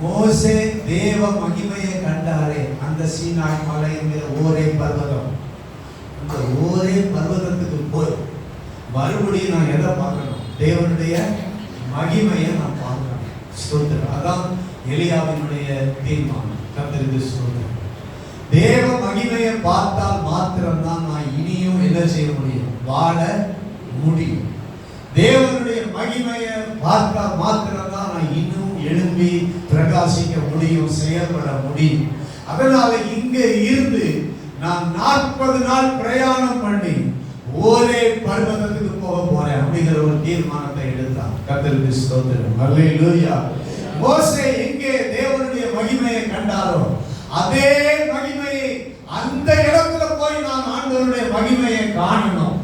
மோசே தேவ மகிமையை கண்டாரே, அந்த சீனாய் மலை என்கிற ஓரே பர்வதம், அந்த ஓரே பர்வதத்துக்கு போய் மறுபடியும் நான் எதை பார்க்கணும்? தேவனுடைய மகிமையை நான் பார்க்கணும். ஸ்தோத்திரம். அதான் எலியாவினுடைய தீர்மானம். கர்த்தருக்கு ஸ்தோத்திரம். தேவ மகிமையை பார்த்தால் மாத்திரம்தான் நான் இனியும் என்ன செய்ய முடியும்? வாழ முடியும். தேவனுடைய மகிமையை பார்த்தால் மாத்திரம்தான் நான் இன்னும் எழும்பி பிரகாசிக்க முடியும், செயல்பட முடியும். அதனால இங்கே இருந்து நான் 40 நாள் பிரயாணம் பண்ணி ஒரே பர்வதத்துக்கு போக போறேன் அப்படிங்கிற ஒரு தீர்மானத்தை எடுத்தான். கர்த்தருக்கு ஸ்தோத்திரம். அல்லேலூயா. மோசே எங்கே தேவனுடைய மகிமையை கண்டாரோ அதே மகிமையை அந்த இடத்துல போய் நான் ஆண்டவருடைய மகிமையை காணணும்.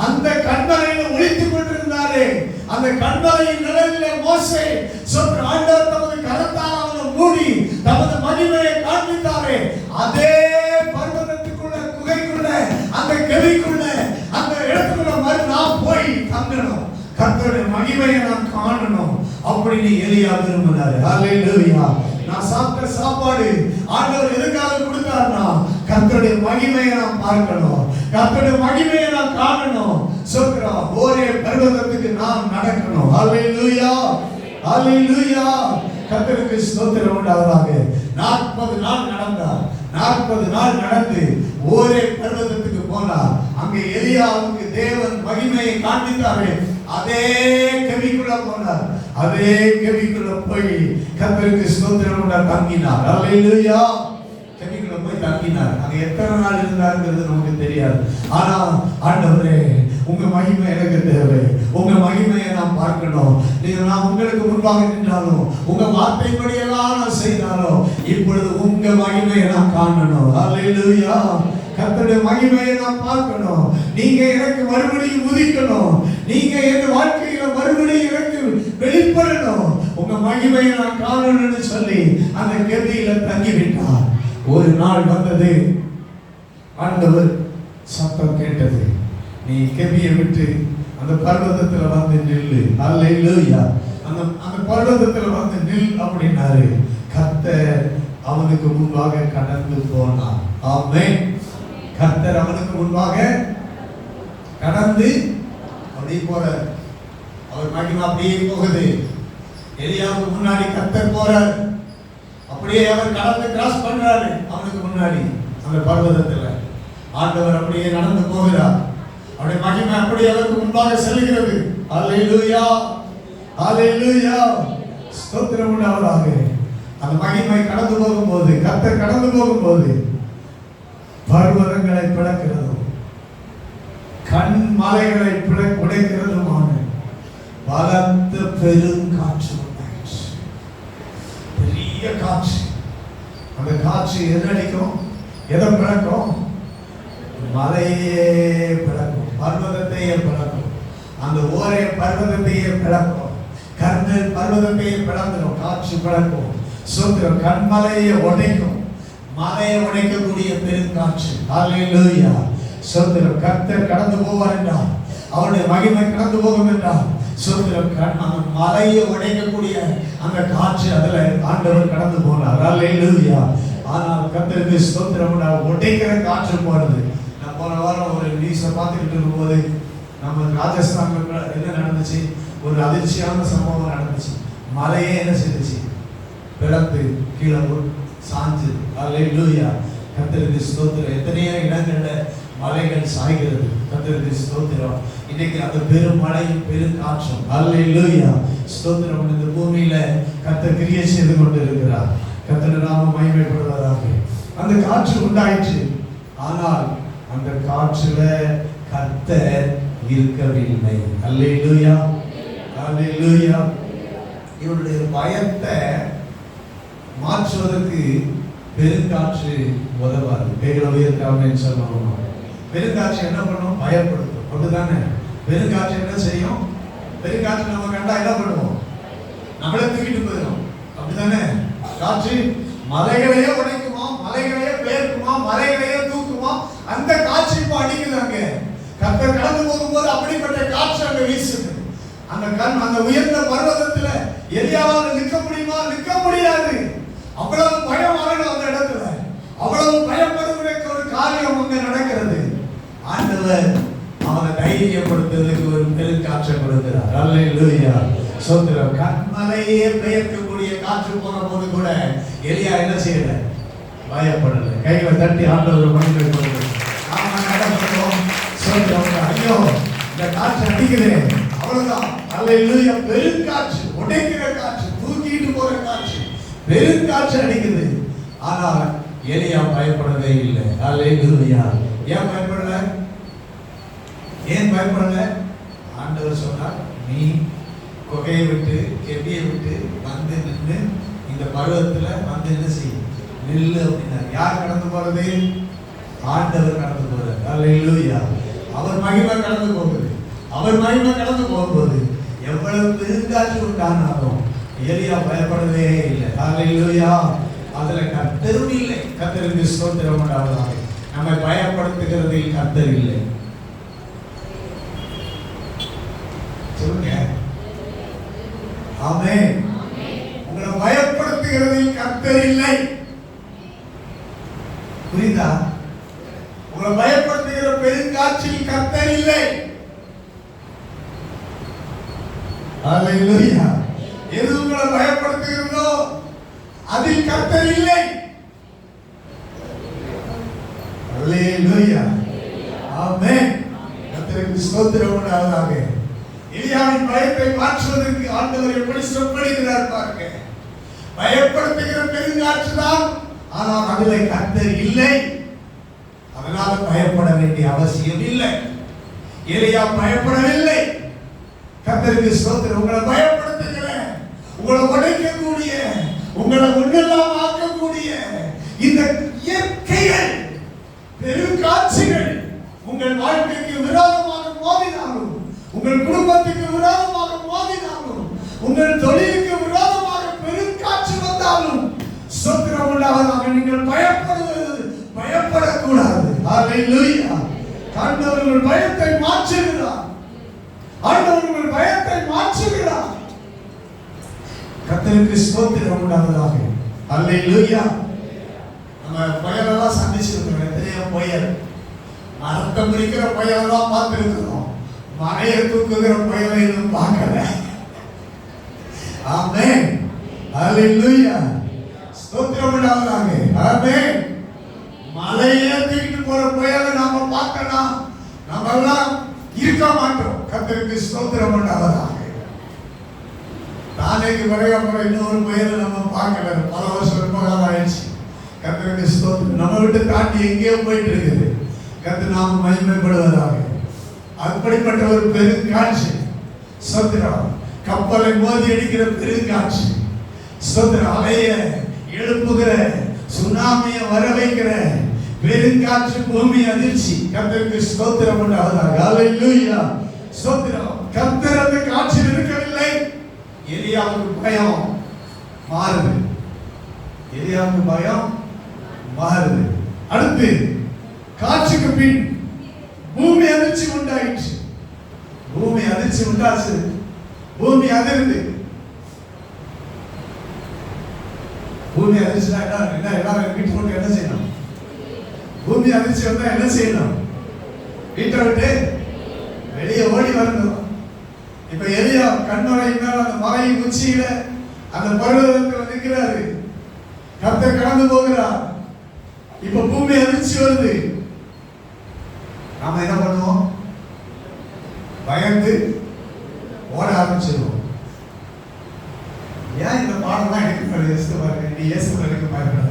அந்த கண்மலையில் ஒளித்துக் கொண்டிருந்தாரே, அந்த கண்மலையின் நிழலில் மோசே ஆண்டவர் தமது கரத்தால் அவனை மூடி தமது மகிமையை காண்பித்தாரே, அதே பர்வதத்துக்குள்ள, குகைக்குள்ள, அந்த கெவிக்குள்ள, அந்த இடத்துக்குள்ள நான் போய் தங்கணும், கர்த்தருடைய மகிமையை நான் காணணும் அப்படின்னு எலியா விரும்பினாரு. ஹல்லேலூயா. நான் சாப்பிட்ட சாப்பாடு ஆண்டவர் எதுக்காக கொடுத்தாருன்னா, கர்த்தருடைய மகிமையை நான் பார்க்கணும், கர்த்தருடைய மகிமையை நான் காணணும். சொல்றோம், ஒரே பர்வதத்துக்கு நான் நடக்கணும். ஹல்லேலூயா, ஹல்லேலூயா. கர்த்தருக்கு ஸ்தோத்திரம் உண்டாவதாக. 40 நாள் நடந்தார். 40 நாள் நடந்து ஒரே பர்வதத்துக்கு போனார். அங்கே எலியாவுக்கு தேவன் மகிமையை காண்பித்தாரே, அதே கெவிக்குள்ள போனார். அதே கெவிக்குள்ள போய் கர்த்தருக்கு ஸ்தோத்திரம் உண்டா தங்கினார். அல்லேலூயா. கெவிக்குள்ள போய் தங்கினார். அங்க எத்தனை நாள் இருந்தாருங்கிறது நமக்கு தெரியாது. ஆனா ஆண்டவரே, உங்க மகிமை எனக்கு தேவை, உங்க மகிமையை நான் பார்க்கணும். நீங்க நான் உங்களுக்கு முன்பாக நின்றாலும், உங்க வார்த்தைப்படி எல்லாம் நான் செய்தாலும், இப்பொழுது உங்க மகிமையை நான் காணணும். அல்லேலூயா. கர்த்தருடைய மகிமையை நான் பார்க்கணும். நீங்க எனக்கு மறுபடியும் உதிக்கணும். நீங்க என் வாழ்க்கையில மறுபடியும் எனக்கு வெளிப்படணும். உங்க மகிமையை நான் காணணும்னு சொல்லி அந்த கெபியில தங்கிவிட்டார். ஒரு நாள் வந்தது, ஆண்டவர் சத்தம் கேட்டது, நீ கெபியை விட்டு அந்த பர்வதத்துல வந்து நில்லு. அல்லேலூயா. அந்த பர்வதத்துல வந்து நில் அப்படின்னாரு. கர்த்தர் அவனுக்கு முன்பாக கடந்து போனார். ஆமென். கர்த்தர் அவனுக்கு முன்பாக கடந்து அப்படியே போறார். அவர் மகிமை அப்படியே போகுது. எலியாவுக்கு முன்னாடி கர்த்தர் போறார். அப்படியே அவர் கடந்து கிராஸ் பண்றாரு. அவனுக்கு முன்னாடி அந்த பர்வதத்துல ஆண்டவர் அப்படியே நடந்து போகிறார். அவருடைய மகிமை அப்படியே அவருக்கு முன்பாக செல்கிறது. அல்லேலூயா, அல்லேலூயா. ஸ்தோத்திரம் உண்டாவதாக. அந்த மகிமை கடந்து போகும்போது, கர்த்தர் கடந்து போகும்போது பர்வதங்களை பிளக்கிறதும் கண் மலைகளை உடைக்கிறதுமான பலத்த பெருங்காற்று உண்டாயிற்று. பெரிய காற்று. அந்த காற்று எதடிக்கும்? எதை பிளக்கும்? மலையே பிளக்கும், பர்வதத்தையே பிளக்கும். அந்த ஓரே பர்வதத்தையே பிளக்கும். கர்த்தர் பர்வதத்தையே பிளந்துடும். காற்று பிளக்கும். சூத்திரம் கண்மலையை உடைக்கும். மலையை உடைக்கக்கூடிய பெருங்காற்று. அல்லேலூயா. சோத்திரம். கர்த்தர் கடந்து போவார் என்றால், அவருடைய மகிமை கடந்து போகும் என்றால், சோத்திரம் அந்த மலையை உடைக்கக்கூடிய அந்த காற்று, அதுல ஆண்டவர் கடந்து போனார். அல்லேலூயா. ஆனால் கர்த்தருக்கு ஸ்தோத்திரம். உடைக்கிற காற்று போனது. நான் போன வாரம் ஒரு நியூஸை பார்த்துக்கிட்டு இருக்கும்போது, நம்ம ராஜஸ்தான்ல என்ன நடந்துச்சு? ஒரு அதிர்ச்சியான சம்பவம் நடந்துச்சு. மலையே என்ன செய்துச்சு? பிளந்து கீழே சாஞ்சு. அல்லேலூயா. கர்த்தருக்கு ஸ்தோத்திரம். எத்தனையோ இடங்கள்ல மலைகள் சாய்கிறது. கர்த்தருக்கு ஸ்தோத்திரம். இன்னைக்கு அந்த பெரும் மழையும் பெரும் காற்றும். அல்லேலூயா. ஸ்தோத்திரம். இந்த பூமியில கர்த்தர் கிரியை செய்து கொண்டு இருக்கிறார். கர்த்தர் நாம மகிமைப்படுவதாக. அந்த காற்று உண்டாயிற்று. ஆனால் அந்த காற்றுல கர்த்தர் இருக்கவில்லை. அல்லேலூயா, அல்லேலூயா. இவருடைய பயத்தை மாற்றுவதற்கு பெருங்காற்று உதவாது. பேரவையற்காக சொல்லணும். பெருங்காற்று என்ன பண்ணும்? பயப்படுத்தும். அப்படிதானே? பெருங்காற்று என்ன செய்யும்? பெருங்காற்று நம்ம கண்டா என்ன பண்ணுவோம்? நம்மளே தூக்கிட்டு போயிடும். அப்படிதானே? காற்று மலைகளையே உடைக்குமா, மலைகளையே பெயர்க்குமா, மலைகளையே தூக்குமா. அந்த காற்று இப்ப அடிக்குது. அங்க அந்த உயர்ந்த பர்வதத்துல எலியாவால் நிற்க முடியுமா? நிற்க முடியாது. அவ்வளவு பயம் வரணும் அந்த இடத்துல. அவ்வளவு பயப்படுகிற ஒரு காரியம் அங்க நடக்கிறது. ஆண்டவர் அவனை தைரியப்படுத்துவதற்கு ஒரு பெருங்காற்றை கொடுக்கிறார். அல்லேலூயா, ஸ்தோத்திரம். கண்மலையே பெயர்க்கக்கூடிய காற்று போன போது கூட எலியா என்ன செய்யல? பயப்படல. கைகளை தட்டி ஆண்டவர் மகிமை கொடுக்கிறார். நாம நடக்கிறோம். ஸ்தோத்திரம். ஐயோ, இந்த காற்று அடிக்குது, அவ்வளவுதான். அல்லேலூயா. பெருங்காற்று, உடைக்கிற காற்று, தூக்கிட்டு போற காற்று, பெருங்காற்று அடிக்குது. ஆனால் எலியா பயப்படவே இல்லை. அல்லேலூயா. ஏன் பயப்படல? ஏன் பயப்படல? ஆண்டவர் சொன்னார், நீ குகையை விட்டு கெபியை விட்டு வந்து நின்று இந்த பருவத்துல வந்து என்ன செய்ய? நில்லு அப்படின்னார். யார் கடந்து போறது? ஆண்டவர் கடந்து போறார். அல்லேலூயா. அவர் மகிமை கடந்து போகுது. அவர் மகிமை கடந்து போகும்போது எவ்வளவு பெருங்காற்று உண்டானாலும் எலியா பயப்படவே இல்லை. அல்லேலூயா. அதுல கர்த்தரும் இல்லை. கர்த்தருக்கு ஸ்தோத்திரம் உண்டாவதாக. நம்மை பயப்படுத்துகிறதில் கர்த்தர் இல்லை. சொல்லுங்க ஆமென். உங்களை பயப்படுத்துகிறதில் கர்த்தர் இல்லை. புரியுதா? உங்களை பயப்படுத்துகிற பெருங்காற்றில் கர்த்தர் இல்லை. அல்லேலூயா. எது உங்களை பயப்படுத்துகிறதோ அதில் கர்த்தர் இல்லை. அல்லேலூயா. ஆமென். கர்த்தருக்கு ஸ்தோத்திரம் உண்டாவதாக. எலியாவின் பயத்தை மாற்றுவதற்கு ஆண்டவர் எப்படி சொற்படுகிறார் பாருங்க. பயப்படுத்துகிற பெருங்காற்று தான், ஆனால் அதில் கர்த்தர் இல்லை. அதனால பயப்பட வேண்டிய அவசியம் இல்லை. எலியா பயப்படவில்லை. கர்த்தருக்கு ஸ்தோத்திரம். உங்களை பயப்படுத்துகிற, உங்களை உடைக்கக்கூடிய, உங்களை ஒன்றெல்லாம் ஆக்கக்கூடிய இந்த இயற்கைகள், பெருங்காட்சிகள் உங்கள் வாழ்க்கைக்கு விரோதமாக மோதினாலும், உங்கள் குடும்பத்துக்கு விரோதமாக மோதினாலும், உங்கள் தொழிலுக்கு விரோதமாக பெருங்காற்று வந்தாலும் ஸ்தோத்திரம் உண்டாவதாக. நீங்கள் பயப்படக்கூடாது. அல்லேலூயா. ஆண்டவர் உங்கள் பயத்தை மாற்றுகிறார். ஆண்டவர் உங்கள் பயத்தை மாற்றுகிறார். கர்த்தருக்கு ஸ்தோத்திரம் உண்டாவதாக. அல்லேலூயா. நம்ம புயலெல்லாம் சந்திச்சிருக்கிறோம். எத்தனையோ புயல், மரத்தை பிடிக்கிற புயலெல்லாம் பார்த்திருக்கிறோம். மலையை தூக்குகிற புயலை இன்னும் பார்க்கல. ஆமென். அல்லேலூயா. ஸ்தோத்திரம் உண்டாவதாக. ஆமென். மலையை தூக்கிட்டு போற புயலை நாம பார்க்கணும், நம்ம எல்லாம் இருக்க மாட்டோம். கர்த்தருக்கு ஸ்தோத்திரம் உண்டாவதாக. நாளைக்கு வரையாப்புறம் இன்னொரு புயலை நம்ம பார்க்கல. பல வருஷம் ரொம்ப காலம் ஆயிடுச்சு. கர்த்தருக்கு ஸ்தோத்திரம். நம்ம விட்டு தாண்டி எங்கேயோ போயிட்டு இருக்குது. கர்த்தர் நாம மகிமைப்படுவதாக. அப்படிப்பட்ட ஒரு பெருங்காட்சி. ஸ்தோத்திரம். கப்பலை மோதி அடிக்கிற பெருங்காட்சி. ஸ்தோத்திரம். அலைய எழுப்புகிற, சுனாமியை வர வைக்கிற பெருங்காற்று, பூமி அதிர்ச்சி. கர்த்தருக்கு ஸ்தோத்திரம் உண்டாவதாக. அல்லேலூயா. ஸ்தோத்திரம். கர்த்தர் அந்த காட்சியில் இருக்கவில்லை. எலியாவுக்கு பயம் மாறுது. எலியாவுக்கு பயம் மாறுது. அடுத்து காட்சிக்கு பின் பூமி அதிர்ச்சி உண்டாயிற்று. பூமி அதிர்ச்சி உண்டாச்சு. பூமி அதிர்ந்து. பூமி அதிர்ச்சினா என்ன? எல்லாரும் வீட்டு போட்டு என்ன செய்யணும்? பூமி அதிர்ச்சி வந்தா என்ன செய்யணும்? வீட்டை விட்டு வெளியே ஓடி வரணும். இப்ப எலியா கண்ணுரையினால் அந்த மலையின் உச்சியில அந்த பர்வதத்தில் நிற்கிறாரு. கர்த்தர் கடந்து போகிறார். இப்ப பூமி அதிர்ச்சி வருது. நாம என்ன பண்ணுவோம்? பயந்து ஓட ஆரம்பிச்சிருவோம். ஏன் இந்த பாடலாம் எனக்கு பாருங்க. நீ இயேசு எனக்கு பயப்படாத.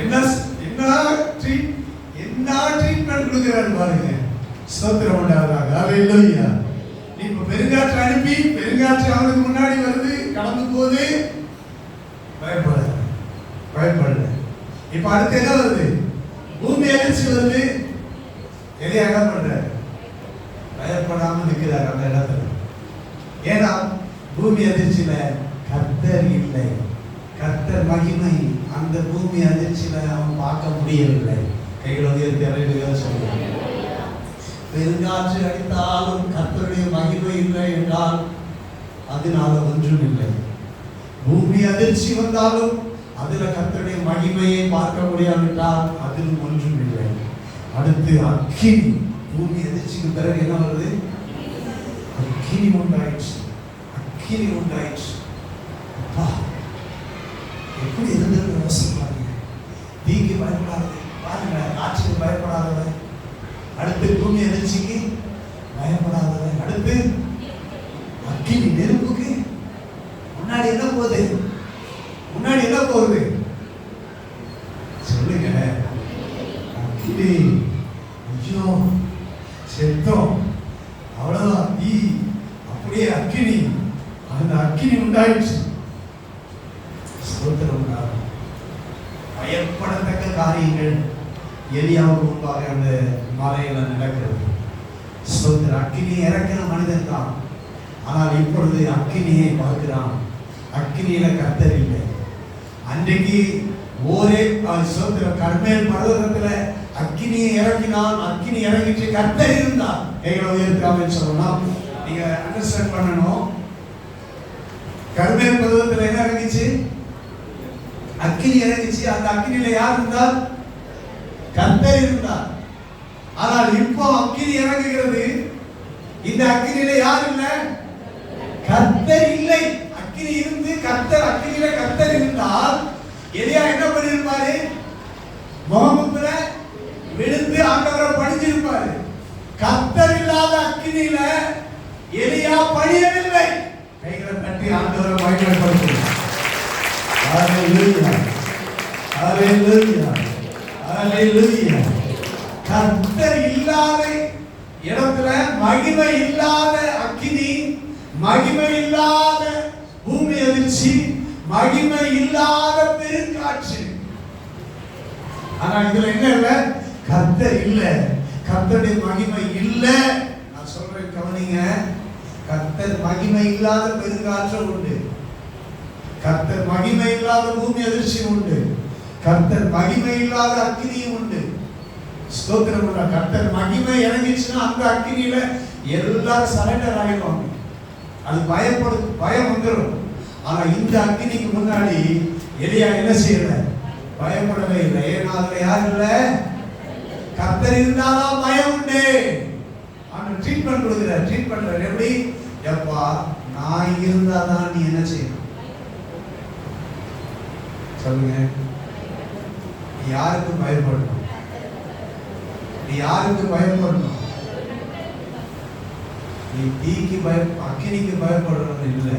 என்ன ட்ரீட்மெண்ட் கொடுக்கிறாரு பாருங்க. ஸ்தோத்திரம் உண்டாவதாக. அல்லேலூயா. இப்ப பெருங்காற்று அனுப்பி, பெருங்காற்று அவனுக்கு முன்னாடி வருது, கடந்து போகுது. பயப்படல. இப்ப அடுத்து என்ன வருது? பூமி அதிர்ச்சி வருது. எலியா என்ன பண்றாரு? பயப்படாம நிற்கிறார் அந்த இடத்துல. ஏன்னா பூமி அதிர்ச்சியில கர்த்தர் இல்லை. கர்த்தர் மகிமை அந்த பூமி அதிர்ச்சியில அவன் பார்க்க முடியவில்லை. கைகளை உயர்த்தி சொல்லுவாங்க. பெருங்காற்று அடித்தாலும் கர்த்தருடைய மகிமை இல்லை என்றால் அதனால ஒன்றும் இல்லை. பூமி அதிர்ச்சி வந்தாலும் அதுல கர்த்தருடைய மகிமையை பார்க்க முடியாவிட்டால் அதில் ஒன்றும் இல்லை. அடுத்து அக்கினி. பூமி அதிர்ச்சிக்கு பிறகு என்ன வருது? அக்கினி உண்டாயிடுச்சு. அக்கினி உண்டாயிடுச்சு. அப்பா, எப்படி இருந்தது யோசனை பாருங்க. தீக்கு பயப்படாதது பாருங்க, காற்றுக்கு பயப்படாதவன், அடுத்து பூமி அதிர்ச்சிக்கு பயப்படாதவன், அடுத்து அக்கினி நெருப்புக்கு முன்னாடி என்ன போகுது? முன்னாடி என்ன போகுது சொல்லுங்க? அக்கினி. ஐயோ செத்தோம், அவ்வளவுதான். தீ அப்படியே அக்கினி. அந்த அக்கினி உண்டாயிடுச்சு. ஸ்தோத்திரம். பயப்படத்தக்க காரியங்கள் எலியாவுக்கு முன்பாக அந்த மலையில நடக்கிறது. ஸ்தோத்திரம். அக்கினி இறக்கின மனிதன் தான், ஆனால் இப்பொழுது அக்கினியை பார்க்கிறான். அக்கினியில கர்த்தர் இல்லை. அன்றைக்கு ஒரே கர்மேல் பர்வதத்துல அக்கினியை இறக்கினான். அக்கினி இறங்கிட்டு கர்த்தர் இருந்தார். கைகளை உயர்த்தாமல் சொல்லலாம். நீங்க அண்டர்ஸ்டாண்ட் பண்ணணும். கர்மேல் பர்வதத்துல என்ன இறங்கிச்சு? அக்கினி இறங்கிச்சு. அந்த அக்கினியில யார் இருந்தார்? கர்த்தர் இருந்தார். ஆனால் இப்போ அக்கினி இறங்குகிறது. இந்த அக்கினியில யார் இல்லை? கர்த்தர் இல்லை. அக்கினி இருந்து கர்த்தர், அக்கினியில கர்த்தர் இருந்தால் எலியா என்ன பண்ணிருப்பாரு? முகமுத்துல விழுந்து ஆண்டவரை பணிஞ்சிருப்பாரு. கர்த்தர் இல்லாத அக்கினியில எலியா பணியவில்லை. கைகளை தட்டி ஆண்டவரை மகிமைப்படுத்துங்க. ஹalleluya, ஹalleluya, ஹalleluya. கர்த்தர் இல்லாத இடத்துல மகிமை இல்லாத அக்கினி, மகிமை இல்லாத பூமி அதிர்ச்சி, மகிமை இல்லாத பெருங்காற்று. ஆனா இதுல என்ன இல்ல? கர்த்தர் இல்ல. கர்த்தருடைய மகிமை இல்ல. நான் சொல்றேன் கவனிங்க. கர்த்தர் மகிமை இல்லாத பெருங்காற்று உண்டு. கர்த்தர் மகிமை இல்லாத பூமி அதிர்ச்சி உண்டு. கர்த்தர் மகிமை இல்லாத அக்கினியும் உண்டு. ஸ்தோத்திரம். கர்த்தர் மகிமை இறங்கிச்சுன்னா அந்த அக்கினியில எல்லாரும் சரண்டர் ஆகிடுவாங்க. அது பயம் வந்துடும். ஆனா இந்த அக்கினிக்கு முன்னாடி எலியா என்ன செய்யல? பயப்படவே இல்லை. ஏன்னா அதுல யாரு இல்ல? கர்த்தர் இருந்தாலும் பயம் உண்டு. ஆனா ட்ரீட்மெண்ட் கொடுக்குற, ட்ரீட் பண்ற எப்படி? எப்பா, நான் இருந்தாதான் நீ என்ன செய்யணும் சொல்லுங்க. நீ யாருக்கு பயப்படணும்? நீ யாருக்கு பயப்படணும்? நீ தீக்கு அக்கினிக்கு பயப்படுறது இல்லை.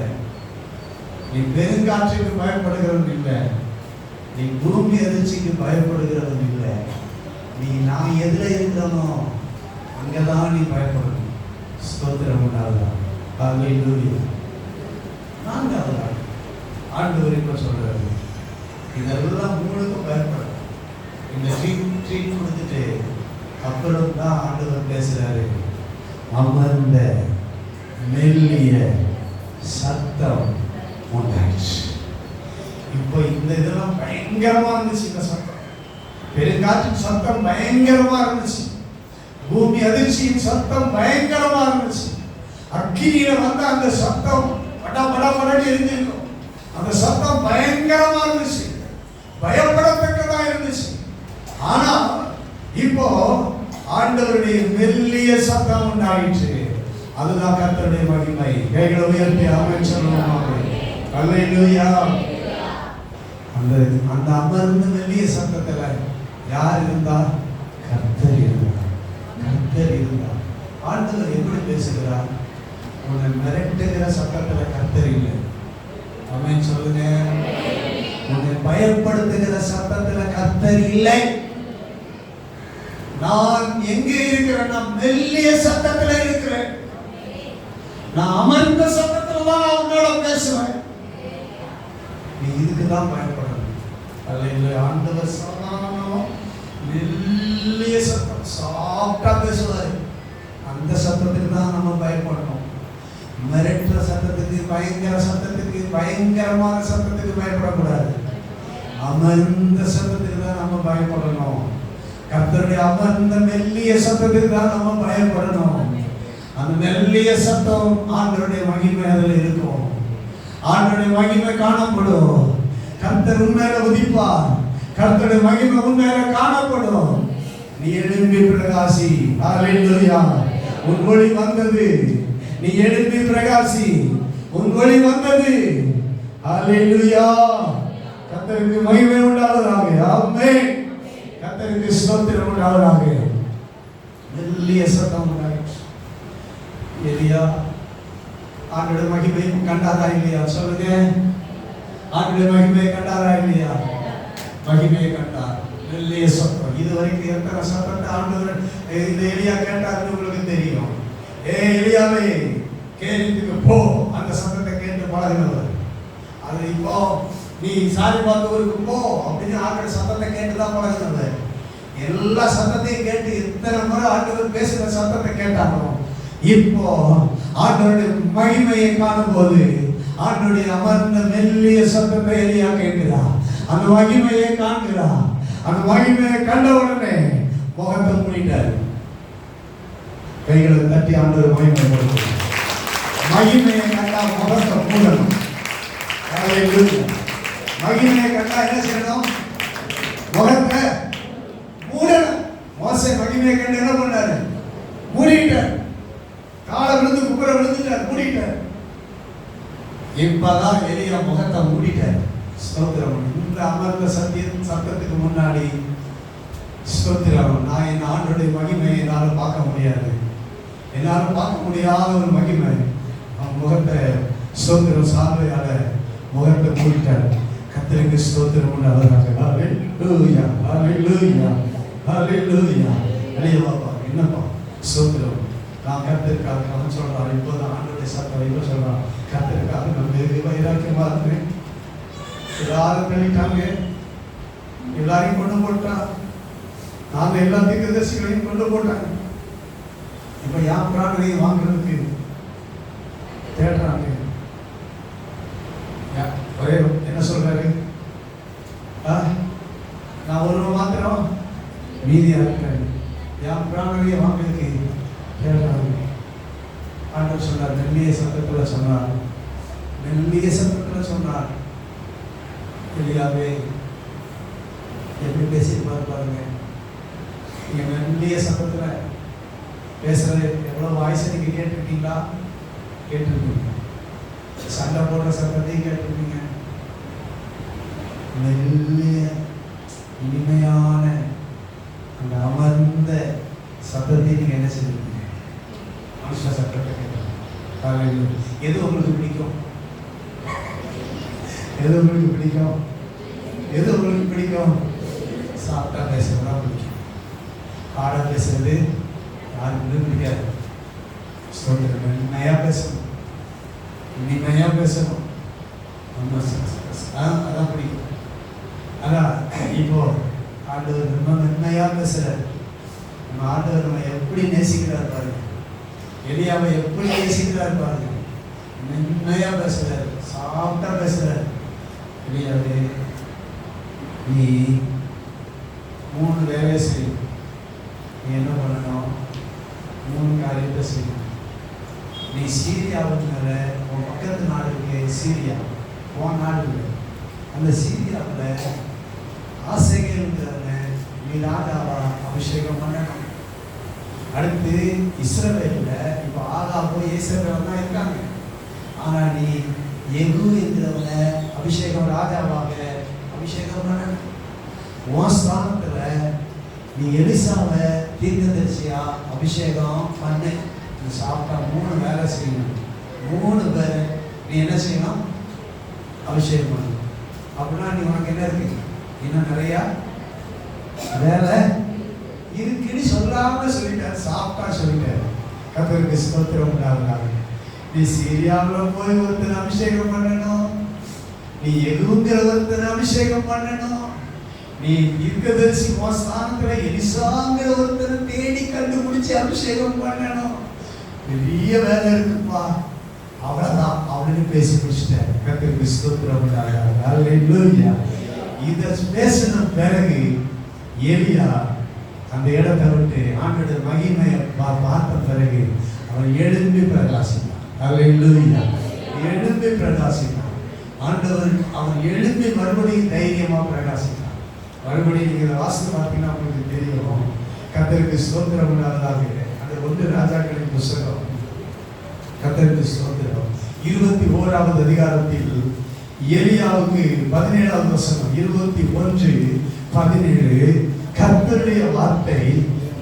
நீ பெருங்காற்றுக்கு பயப்படுகிறது இல்லை. நீ பூமி அதிர்ச்சிக்கு பயப்படுகிறது இல்லை. நான் எதுல இருக்கிறனோ அங்கதான் நீ பயப்படணும். ஸ்தோத்திரம் உண்டாவதாக. ஹல்லேலூயா. நான்காவதாக ஆண்டவர் இப்ப சொல்றாரு, இதெல்லாம் மூணுக்கு பயப்படும். இந்த ட்ரீட் கொடுத்துட்டு அப்புறம் தான் ஆண்டவர் பேசுறாரு. அமர்ந்த மெல்லிய சத்தம் உண்டாயிடுச்சு. இப்போ இந்த இதெல்லாம் பயங்கரமா இருந்துச்சு. இந்த சத்தம், பெருங்காற்றின் சத்தம் பயங்கரமா இருந்துச்சு. பூமி அதிர்ச்சியின் சத்தம் பயங்கரமா இருந்துச்சு. அக்கினியில வந்த அந்த சத்தம் பட பட படன்னு இருந்திருக்கும். அந்த சத்தம் பயங்கரமா இருந்துச்சு, பயப்படத்தக்கதா இருந்துச்சு. ஆனா இப்போ ஆண்டவருடைய மெல்லிய சத்தம் உண்டாயிற்று. அதுதான் கர்த்தருடைய மகிமை. கைகளை உயர்த்தி ஆமென் சொல்லுவோம். ஹல்லேலூயா. அந்த அமர்ந்த மெல்லிய சத்தத்துல யார் இருந்தார்? கர்த்தர் இருந்தார். கர்த்தர் இருந்தார். ஆண்டவர் எப்படி பேசுகிறார்? உன்னை மிரட்டுகிற சத்தத்துல கர்த்தர் இல்லை. ஆமென் சொல்லுங்க. உன்னை பயப்படுத்துகிற சத்தத்துல கர்த்தர் இல்லை. நான் எங்கே இருக்கிறேன்? நான் மெல்லிய சத்தத்துல இருக்கிறேன். நான் அமர்ந்த சத்தத்துல தான் நான் உன்னோட பேசுவேன். நீ இதுக்குதான் பயப்படணும். அல்ல, ஆண்டவர் சாதாரணமா மெல்லிய சத்தம், சாஃப்டா பேசுவாரு. அந்த சத்தத்துக்கு தான் நம்ம பயப்படணும். மிரட்டுற சத்தத்துக்கு, பயங்கர சத்தத்துக்கு, பயங்கரமான சத்தத்துக்கு பயப்படக்கூடாது. அமர்ந்த சத்தத்துக்கு தான் நம்ம பயப்படணும். கர்த்தருடைய அமர்ந்த மெல்லிய சத்தத்துக்கு தான் நம்ம பயப்படணும். அந்த மெல்லிய சத்தம் ஆண்டவருடைய மகிமை அதில் இருக்கும். ஆண்டவருடைய மகிமை காணப்படும். கர்த்தர் உண்மையில உதிப்பார். கர்த்தருடைய மகிமை உண்மையில காணப்படும். நீ எழும்பி பிரகாசி. ஹல்லேலூயா. உன் ஒளி வந்தது. நீ எழும்பி பிரகாசி. உன் ஒளி வந்தது. ஹல்லேலூயா. கர்த்தருக்கு மகிமை உண்டாவதாக. ஆமென். கர்த்தருக்கு ஸ்தோத்திரம் உண்டாவதாக. மெல்லிய சத்தம் உண்டாயிற்று. எலியா ஆண்டோட மகிமை கண்டாரா இல்லையா? சொல்லுங்க. ஆண்டோட மகிமை கண்டாரா இல்லையா? மகிமையை கண்டார். மெல்லிய சத்தம். இதுவரைக்கும் எத்தனை சத்தத்தை ஆண்டவர் இந்த எலியா கேட்டாருன்னு உங்களுக்கு தெரியும். எலியாவே கேள்விக்கு போ. அந்த சத்தத்தை கேட்டு பழகினவர். அது இப்போ நீ சாரிபாத்தூருக்கு போ அப்படின்னு ஆண்டோட சத்தத்தை கேட்டுதான் பழகினவர். எல்லா சத்தத்தையும் கேட்டு எத்தனை முறை ஆண்டவர் பேசுகிற சத்தத்தை கேட்டாரோ, இப்போ ஆண்டவருடைய மகிமையை காணும் போது ஆண்டவருடைய அமர்ந்த மெல்லிய சத்தத்தை எலியா கேட்கிறார். அந்த மகிமையை காண்கிறார். அந்த மகிமையை கண்ட உடனே முகத்தை மூடிட்டார். கைகளை தட்டி ஆண்டவர் மகிமை கொடுத்தார். மகிமையை கண்டா முகத்தை மூடணும். மகிமையை கண்டா என்ன செய்யணும்? முகத்தை மூடணும். மோசே மகிமையை கண்டு என்ன பண்ணாரு? மூடிட்டார். காலை விழுந்து குப்புற விழுந்துட்டார். மூடிட்டார். இப்பதான் எலியா முகத்தை மூடிட்டார். ஸ்தோத்திரம். இந்த அமர்ந்த சத்தத்துக்கு முன்னாடி ஸ்தோத்திரம். நான் என் ஆண்டோடைய மகிமையை என்னால் பார்க்க முடியாது. என்னால் பார்க்க முடியாத ஒரு மகிமை. அவன் முகத்தை ஸ்தோத்திரம் சார்பையால முகத்தை மூடிட்டார். கர்த்தருக்கு ஸ்தோத்திரம் உண்டாவதாக. ஹல்லேலூயா. ஹல்லேலூயா. ஹல்லேலூயா. வெளியே வாப்பா. என்னப்பா ஸ்தோத்திரம். நான் கர்த்தருக்காக அவன் சொல்றான். இப்போதான் ஆண்டோடைய சத்தம் இப்போ சொல்றான். கர்த்தருக்காக நான் வெகு வைராக்கியமா இருந்தேன். எல்லாரும் தள்ளிட்டாங்க. எல்லாரையும் கொண்டு போட்டான். நாங்க எல்லா தீர்க்கதரிசிகளையும் கொண்டு போட்டாங்க. இப்ப யான் பிராணனையும் வாங்குறதுக்கு தேடுறாங்க. ஒரே என்ன சொல்றாரு? நான் ஒரு மாத்திரம் மீதியா இருக்கிறேன். யான் பிராணனையை வாங்குறதுக்கு தேடுறாங்க. ஆண்டவர் சொன்னார். மெல்லிய சத்தத்துல சொன்னார். மெல்லிய சத்தத்துல சொன்னார். எலியாவே எப்படி பேசியிருப்பாரு பாருங்க. நீங்க மெல்லிய சத்தத்துல பேசுறது எவ்வளவு வாய்ஸ் நீங்க கேட்டிருக்கீங்களா? கேட்டிருக்கீங்க. சண்டை போடுற சத்தத்தையும் கேட்டிருக்கீங்க. மெல்லிய இனிமையான அந்த அமர்ந்த சத்தத்தை நீங்க என்ன செஞ்சிருக்கீங்க? மனுஷ சத்தத்தை கேட்க. எது உங்களுக்கு பிடிக்கும்? எது உங்களுக்கு பிடிக்கும்? எது உங்களுக்கு பிடிக்கும்? சாப்பிட்டா பேசுறதா பிடிக்கும். ஆட பேசுறது யாருக்குமே பிடிக்காது. இனிமையா பேசணும். இனிமையா பேசணும். அதான் பிடிக்கும். அதான் இப்போ ஆண்டவர் ரொம்ப மென்மையா பேசுறாரு. நம்ம ஆண்டவர் நம்ம எப்படி நேசிக்கிறார் பாருங்க. எலியாவை எப்படி நேசிக்கிறார் பாருங்க. மென்மையா பேசுறாரு. சாப்பிட்டா பேசுறாரு. எலியாவே நீ 3 வேலையை செய்யும். நீ என்ன பண்ணணும்? 3 காரியத்தை செய்யணும். நீ சீரியாவுக்கு மேல உன் பக்கத்து நாடு இருக்கு. சீரியா உன் நாடு இல்லை. அந்த சீரியாவில் ஆசைங்கிறவங்க நீ ராஜாவா அபிஷேகம் பண்ணணும். அடுத்து இஸ்ரவேலில் இப்போ ஆகாபோ இஸ்ரவேல் தான் இருக்காங்க. ஆனா நீ எகு என்கிறவங்க அபிஷேகம் ராஜாவாக அபிஷேகம் பண்ணணும். உன் ஸ்தானத்துல நீ எலிசாவை தீர்க்கதரிசியா அபிஷேகம் பண்ணு. நீ சாப்பிட்டா 3 வேலை செய்யணும். 3 பேர் நீ என்ன செய்யணும்? அபிஷேகம் பண்ணணும். அப்படின்னா நீ உனக்கு என்ன இருக்கு? இன்னும் நிறைய வேலை இருக்குன்னு சொல்லாம சொல்லிட்டார். சாப்பிட்டா சொல்லிட்டார். கர்த்தருக்கு ஸ்தோத்திரம் உண்டாவதாக. நீ சீரியாவில் போய் ஒருத்தனை அபிஷேகம் பண்ணணும். நீ எதுங்கிற ஒருத்தனை அபிஷேகம் பண்ணணும். நீ தீர்க்கதரிசி ஸ்தானத்துல எலிசாங்கிற ஒருத்தனை தேடி கண்டுபிடிச்சு அபிஷேகம் பண்ணணும். பெரிய வேலை இருக்குப்பா. அவ்வளவுதான் அப்படின்னு பேசி முடிச்சிட்டேன். கர்த்தருக்கு ஸ்தோத்திரம் உண்டாவதாக. ஹல்லேலூயா. இத பேசின பிறகு எலியா அந்த இடத்தை விட்டு ஆண்டோட மகிமையை பார்த்த பிறகு அவன் எழும்பி பிரகாசித்தான். அல்லேலூயா. எழும்பி பிரகாசித்தான். ஆண்டவர் அவன் எழும்பி மறுபடியும் தைரியமா பிரகாசித்தான். மறுபடியும் நீங்க வாசனை பார்த்தீங்கன்னா உங்களுக்கு தெரியும். கர்த்தருக்கு ஸ்தோத்திரம் உண்டாவதாக. அந்த 1 ராஜாக்களின் புத்தகம், கர்த்தருக்கு ஸ்தோத்திரம், 21வது அதிகாரத்தில் எலியாவுக்கு 17வது வசனம், 21:17, கர்த்தருடைய வார்த்தை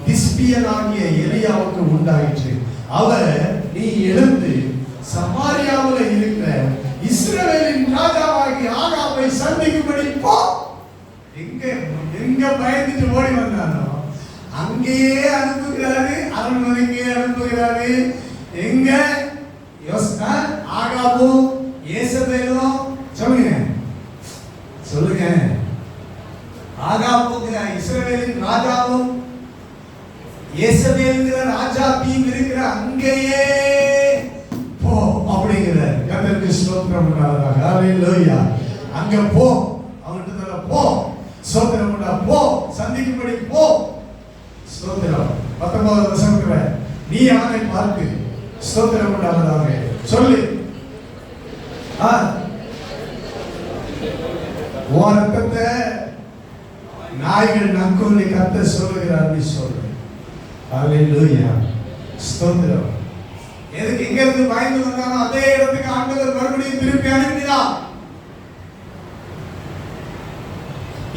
திஸ்பியனாகிய எலியாவுக்கு உண்டாயிற்று. அவர், நீ எழுந்து சமாரியாவில் இருக்கிற இஸ்ரவேலின் ராஜாவாகிய ஆகாபை சந்திக்கும்படி போ. எங்க பயந்துட்டு ஓடி வந்தானோ அங்கேயே அனுப்புகிறாரு, அரண்மனைக்கே அனுப்புகிறாரு. எங்க ஆகாபும் ஏசபேலும், சொல்லுங்க சொல்லுங்க, ஆகாபுங்கிற இஸ்ரவேலின் ராஜாவும் ஏசபேலுங்கிற ராஜாத்தியும் இருக்கிற அங்கேயே போ அப்படிங்கிறார். கர்த்தருக்கு ஸ்தோத்திரம் உண்டாவதாக. ஹல்லேலூயா. அங்க போ, அவன்கிட்ட போ, ஸ்தோத்திரம் உண்டா, போ, சந்திக்கும்படி போ. ஸ்தோத்திரம். 19வது வசனத்துல, நீ அவனை பார்த்து ஸ்தோத்திரம் உண்டாவதாக சொல்லு. ஓரத்தை நாய்கள் நக்கும்னு கர்த்தர் சொல்லுகிறார், நீ சொல்லு. ஹல்லேலூயா. ஸ்தோத்திரம். எதுக்கு எங்க இருந்து பயந்து வந்தானோ அதே இடத்துக்கு ஆண்டவர் மறுபடியும் திருப்பி அனுப்பினார்.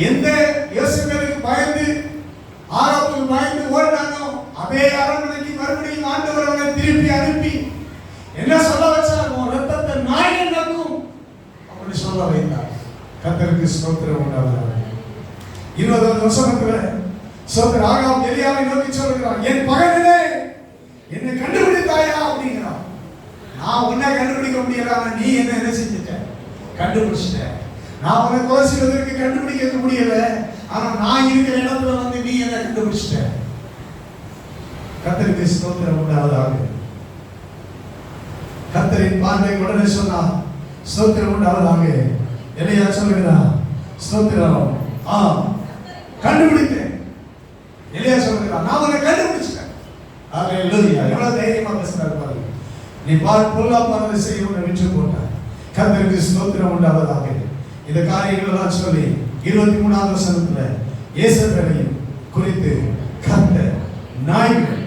எந்த யோசேப்புக்கு பயந்து ஆகாபுக்கு பயந்து ஓடினானோ அதே அரண்மனைக்கு மறுபடியும் ஆண்டவர் அவனை திருப்பி அனுப்பி என்ன சொல்ல வச்சார்? உன் ரத்தத்தை நாய்கள் நக்கும் அப்படி சொல்ல வைத்தார். கர்த்தருக்கு ஸ்தோத்திரம் உண்டாவதாக. 20வது வசனத்துல ஸ்தோத்திரம், ஆகாப் எலியாவை நோக்கி சொல்கிறான், என் பகைவனே என்னை கண்டுபிடித்தாயா அப்படிங்கிறான். நான் உன்னை கண்டுபிடிக்க முடியல, நீ என்ன செஞ்சுட்ட? கண்டுபிடிச்சிட்ட. நான் உன்னை கொலை செய்வதற்கு கண்டுபிடிக்க முடியல, ஆனா நான் இருக்கிற இடத்துல வந்து நீ என்ன கண்டுபிடிச்சிட்ட. கர்த்தருக்கு ஸ்தோத்திரம் உண்டாவதாக. கர்த்தரின் பார்வை உடனே சொன்னா ஸ்தோத்திரம் உண்டாவதாக. எலியா சொல்லுகிறான், ஸ்தோத்திரம், கண்டுபிடித்தேன். எலியா சொல்லுகிறான், நான் உன்னை கண்டுபிடிச்சிட்டேன். ஹல்லேலூயா. எவ்வளவு தைரியமா பேசுறாரு பாருங்க. நீ பொல்லாப்பானதை செய்ய உன்னை விற்று போட்டாய். கர்த்தருக்கு ஸ்தோத்திரம் உண்டாவதாக. இந்த காரியங்கள் எல்லாம் சொல்லி 23வது வசனத்துல ஏசபேலையும் குறித்து கர்த்தர் நாய்கள்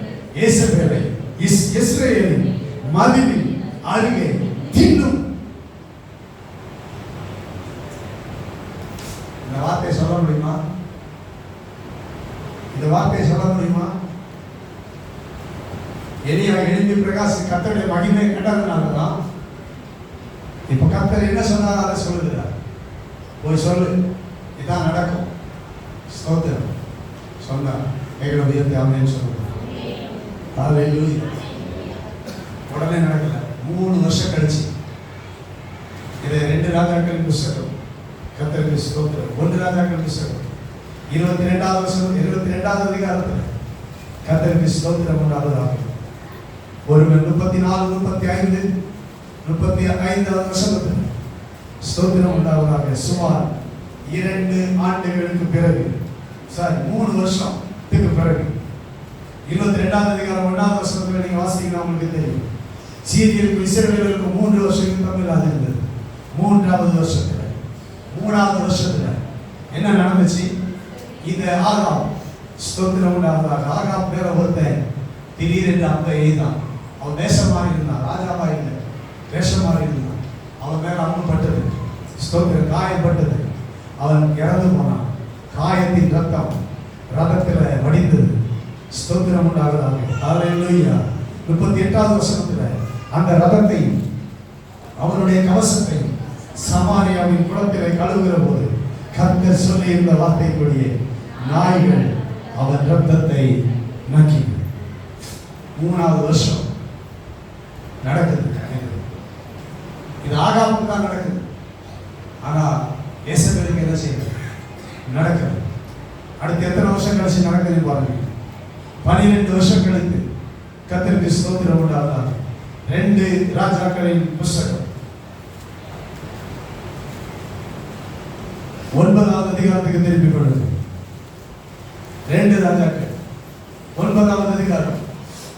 ஏசபேலை இஸ்ரவேலின் மதிலின் அருகே தின்னும். இந்த வார்த்தையை சொல்ல முடியுமா? இந்த வார்த்தையை சொல்ல முடியுமா? எலியா எழும்பி பிரகாசி கர்த்தருடைய மகிமை கண்டதுனாலதான் இப்ப கர்த்தர் என்ன சொன்னார் அதை சொல்லுகிறார். போய் சொல்லு, இதான் நடக்கும். ஸ்தோத்திரம் சொன்னார். எங்களோட உயர்த்தி ஆமென் சொல்லுங்க. ஹல்லேலூயா. உடனே நடக்கல, 3 வருஷம் கழிச்சு. இது 2 ராஜாக்களின் புத்தகம். கர்த்தருக்கு ஸ்தோத்திரம். 1 ராஜாக்களின் புத்தகம் 22வது வசனம், 22வது அதிகாரத்தில் கர்த்தருக்கு ஸ்தோத்திரம் உண்டாவதாக. ஒருவன் 34, 35, 35வது வசனத்தில் ஸ்தோத்திரம் உண்டாவதாக. சுமார் 2 ஆண்டுகளுக்கு பிறகு, 3 வருஷத்துக்கு பிறகு 22வது அதிகாரம் 1வது வசனத்தில் நீங்க வாசிக்கலாம், உங்களுக்கு தெரியும். சீரியருக்கு இஸ்ரவேலருக்கு 3 வருஷம் யுத்தம் இல்லாது இருந்தது. 3வது வருஷத்துல என்ன நடந்துச்சு? இந்த ஆகாப், ஸ்தோத்திரம் உண்டாவதாக, ஆகாப் பேர ஒருத்தன் திடீரென்று அப்ப எய்தான். அவன் தேசமாக இருந்தான், ராஜாவாக இல்லை, தேசமாக இருந்தான். அவன் மேல அம்புப்பட்டது, ஸ்தோத்திரம், காயப்பட்டது. அவன் இறந்து போனான். காயத்தின் ரத்தம் ரதத்தில் வடிந்தது. ஸ்தோத்திரம் உண்டாவதாக. ஹல்லேலூயா. 38வது வசனத்துல அந்த ரதத்தையும் அவனுடைய கவசத்தையும் சமாரியாவின் குளத்திலே கழுவுகிற போது கர்த்தர் சொல்லி இருந்த வார்த்தைக்குரிய நாய்கள் அவன் ரத்தத்தை நக்கி. 3வது வருஷம் நடக்குது. இது ஆகாபுக்கு தான் நடக்குது. ஆனா ஏசபேலுக்கு என்ன செய்யுது? நடக்குது. அடுத்து எத்தனை வருஷம் கழிச்சு நடக்குதுன்னு பாருங்க. 12 வருஷம் கழித்து கர்த்தருக்கு ஸ்தோத்திரம் உண்டாவதாக. 2 ராஜாக்களின் புத்தகம் 9வது அதிகாரத்துக்கு திருப்பி கொள்ளுது. 2 ராஜாக்கள் 9வது அதிகாரம்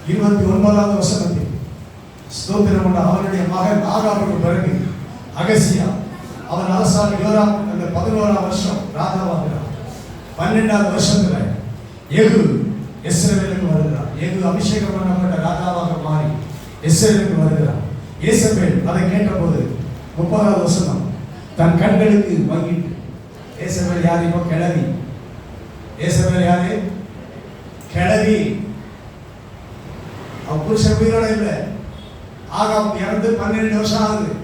29வது வசனத்தில் ஸ்தோத்திரம் உண்டு. அவருடைய மகன் ஆகாபுக்கு பிறகு அகசியா அவன் அரசாங்க யோராம் அந்த 11ஆம் வருஷம் ராஜாவாகிறான். 12வது வருஷத்துல ஏகு இஸ்ரவேலுக்கு வருகிறார். ஏகு அபிஷேகம் பண்ணப்பட்ட ராஜாவாக மாறி இஸ்ரவேலுக்கு வருகிறார். ஏசபேல் அதை கேட்டபோது 30வது வசனம் தன் கண்களுக்கு வாங்கிட்டு, ஏசபேல் யாரு? இப்போ கிழவி. ஏசபேல் யாரு? கிழவி. புருஷன் உயிரோட இல்லை. ஆகாப் இறந்து 12 வருஷம் ஆகுது.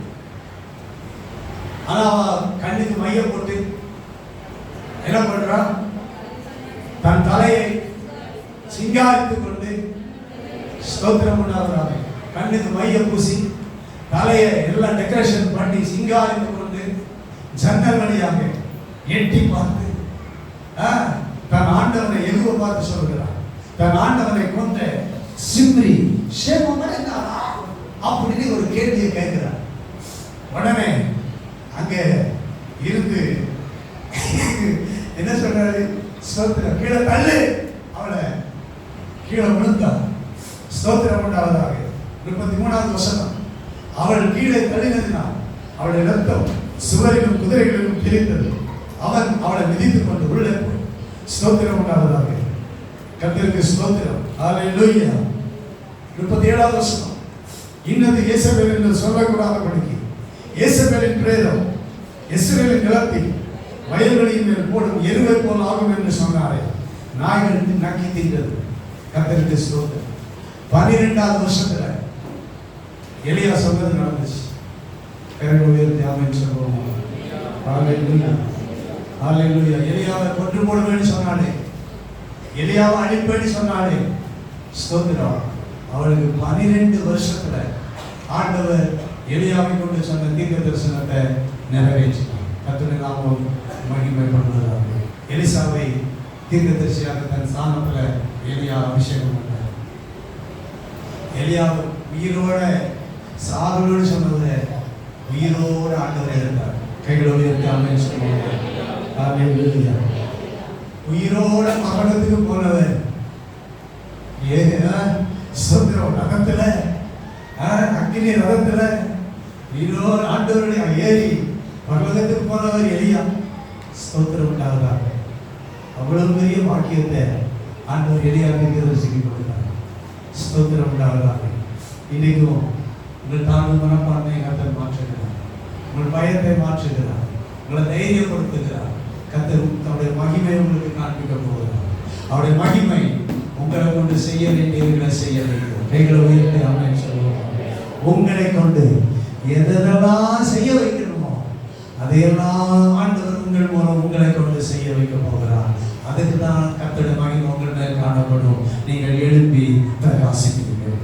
ஆனா கண்ணுக்கு மையம் போட்டு என்ன பண்றா? தன் தலையை சிங்காரித்துக் கொண்டு ஸ்தோத்திரம் உண்டாகிறாங்க. கண்ணுக்கு மையம் பூசி தலையை எல்லாம் டெக்கரேஷன் பண்ணி சிங்காரித்துக் கொண்டு ஜன்னல் வழியாக எட்டி பார்த்து தன் ஆண்டவனை எகுவ பார்த்து சொல்கிறார், தன் ஆண்டவனை கொண்ட சிம்ரி சேமமடைந்தாரா அப்படின்னு ஒரு கேள்வியை கேட்கிறார். உடனே அங்க இருந்து என்ன சொல்றாரு? ஸ்தோத்திரம், கீழே தள்ளு, அவளை கீழே விழுந்தார். ஸ்தோத்திரம் உண்டாவதாக. 33வது வசனம் அவள் கீழே தள்ளினதினால் அவளுடைய ரத்தம் சுவரிலும் குதிரைகளிலும் தெரிந்தது. அவன் அவளை மிதித்துக் கொண்டு உள்ளே போய் ஸ்தோத்திரம் உண்டாவதாக. கர்த்தருக்கு ஸ்தோத்திரம். ஹல்லேலூயா. 37வது வசனம் இன்னது இயேசபேல் என்று சொல்லக்கூடாதபடிக்கு இயேசபேலின் பிரேதம் இஸ்ரவேலின் நிலத்தில் வயல்களின் மேல் போடும் எருவை போல் ஆகும் என்று சொன்னாரே, நாய்கள் நக்கி தின்றது. கர்த்தருக்கு ஸ்தோத்திரம். 12வது வருஷத்துல எலியா சொன்னது நடந்துச்சு. எலியாவை கொன்று போடுவேன்னு சொன்னாலே, எலியாவை அழிப்பேன்னு சொன்னாலே, ஸ்தோத்திரம். அவளுக்கு 12 வருஷத்துல ஆண்டவர் எலியாவை கொண்டு சொன்ன தீர்க்க தரிசனத்தை நிறைவேற்றினார். கர்த்தருடைய நாமம் மகிமைப்படுவதாக. எலிசாவை தீர்க்க தரிசியாக தன் ஸ்தானத்துல எலியா அபிஷேகம் பண்ணார். எலியாவை உயிரோட சாகுலோடு சொன்னது உயிரோடு ஆண்டவர் இருந்தார். கைகளோடு இருந்து ஆமென் சொல்லுவாங்க. ஹல்லேலூயா. உயிரோட மரணத்துக்கு போனவர் ஸ்தோத்திரம். ரதத்துல அக்கினி ரதத்துல உயிரோடு ஆண்டவருடைய ஏறி பர்வதத்துக்கு போனவர் எலியா. ஸ்தோத்திரம் உண்டாகிறார். அவ்வளவு பெரிய வாக்கியத்தை ஆண்டவர் எலியாவுக்கு தரிசிக்க கொடுத்தார். ஸ்தோத்திரம் உண்டாகிறார். இன்னைக்கும் உங்கள் தாழ்வு மனப்பான்மையை கர்த்தர் மாற்றுகிறார். உங்கள் பயத்தை மாற்றுகிறார். உங்களை தைரியப்படுத்துகிறார். கர்த்தர் அவருடைய மகிமை உங்களுக்கு காண்பிக்க போகிறார். அவருடைய மகிமை உங்களை கொண்டு செய்ய வேண்டியவர்களை செய்ய வேண்டும். கைகளை உயர்த்தி ஆமென் சொல்லுவோம். உங்களை கொண்டு எதெல்லாம் செய்ய வைக்கணுமோ அதையெல்லாம் ஆண்டவர் உங்கள் மூலம் உங்களை கொண்டு செய்ய வைக்க போகிறார். அதுக்கு தான் கர்த்தருடைய மகிமை உங்கள் மேல் காணப்படும். நீங்கள் எழுப்பி பிரகாசிப்பீர்கள்.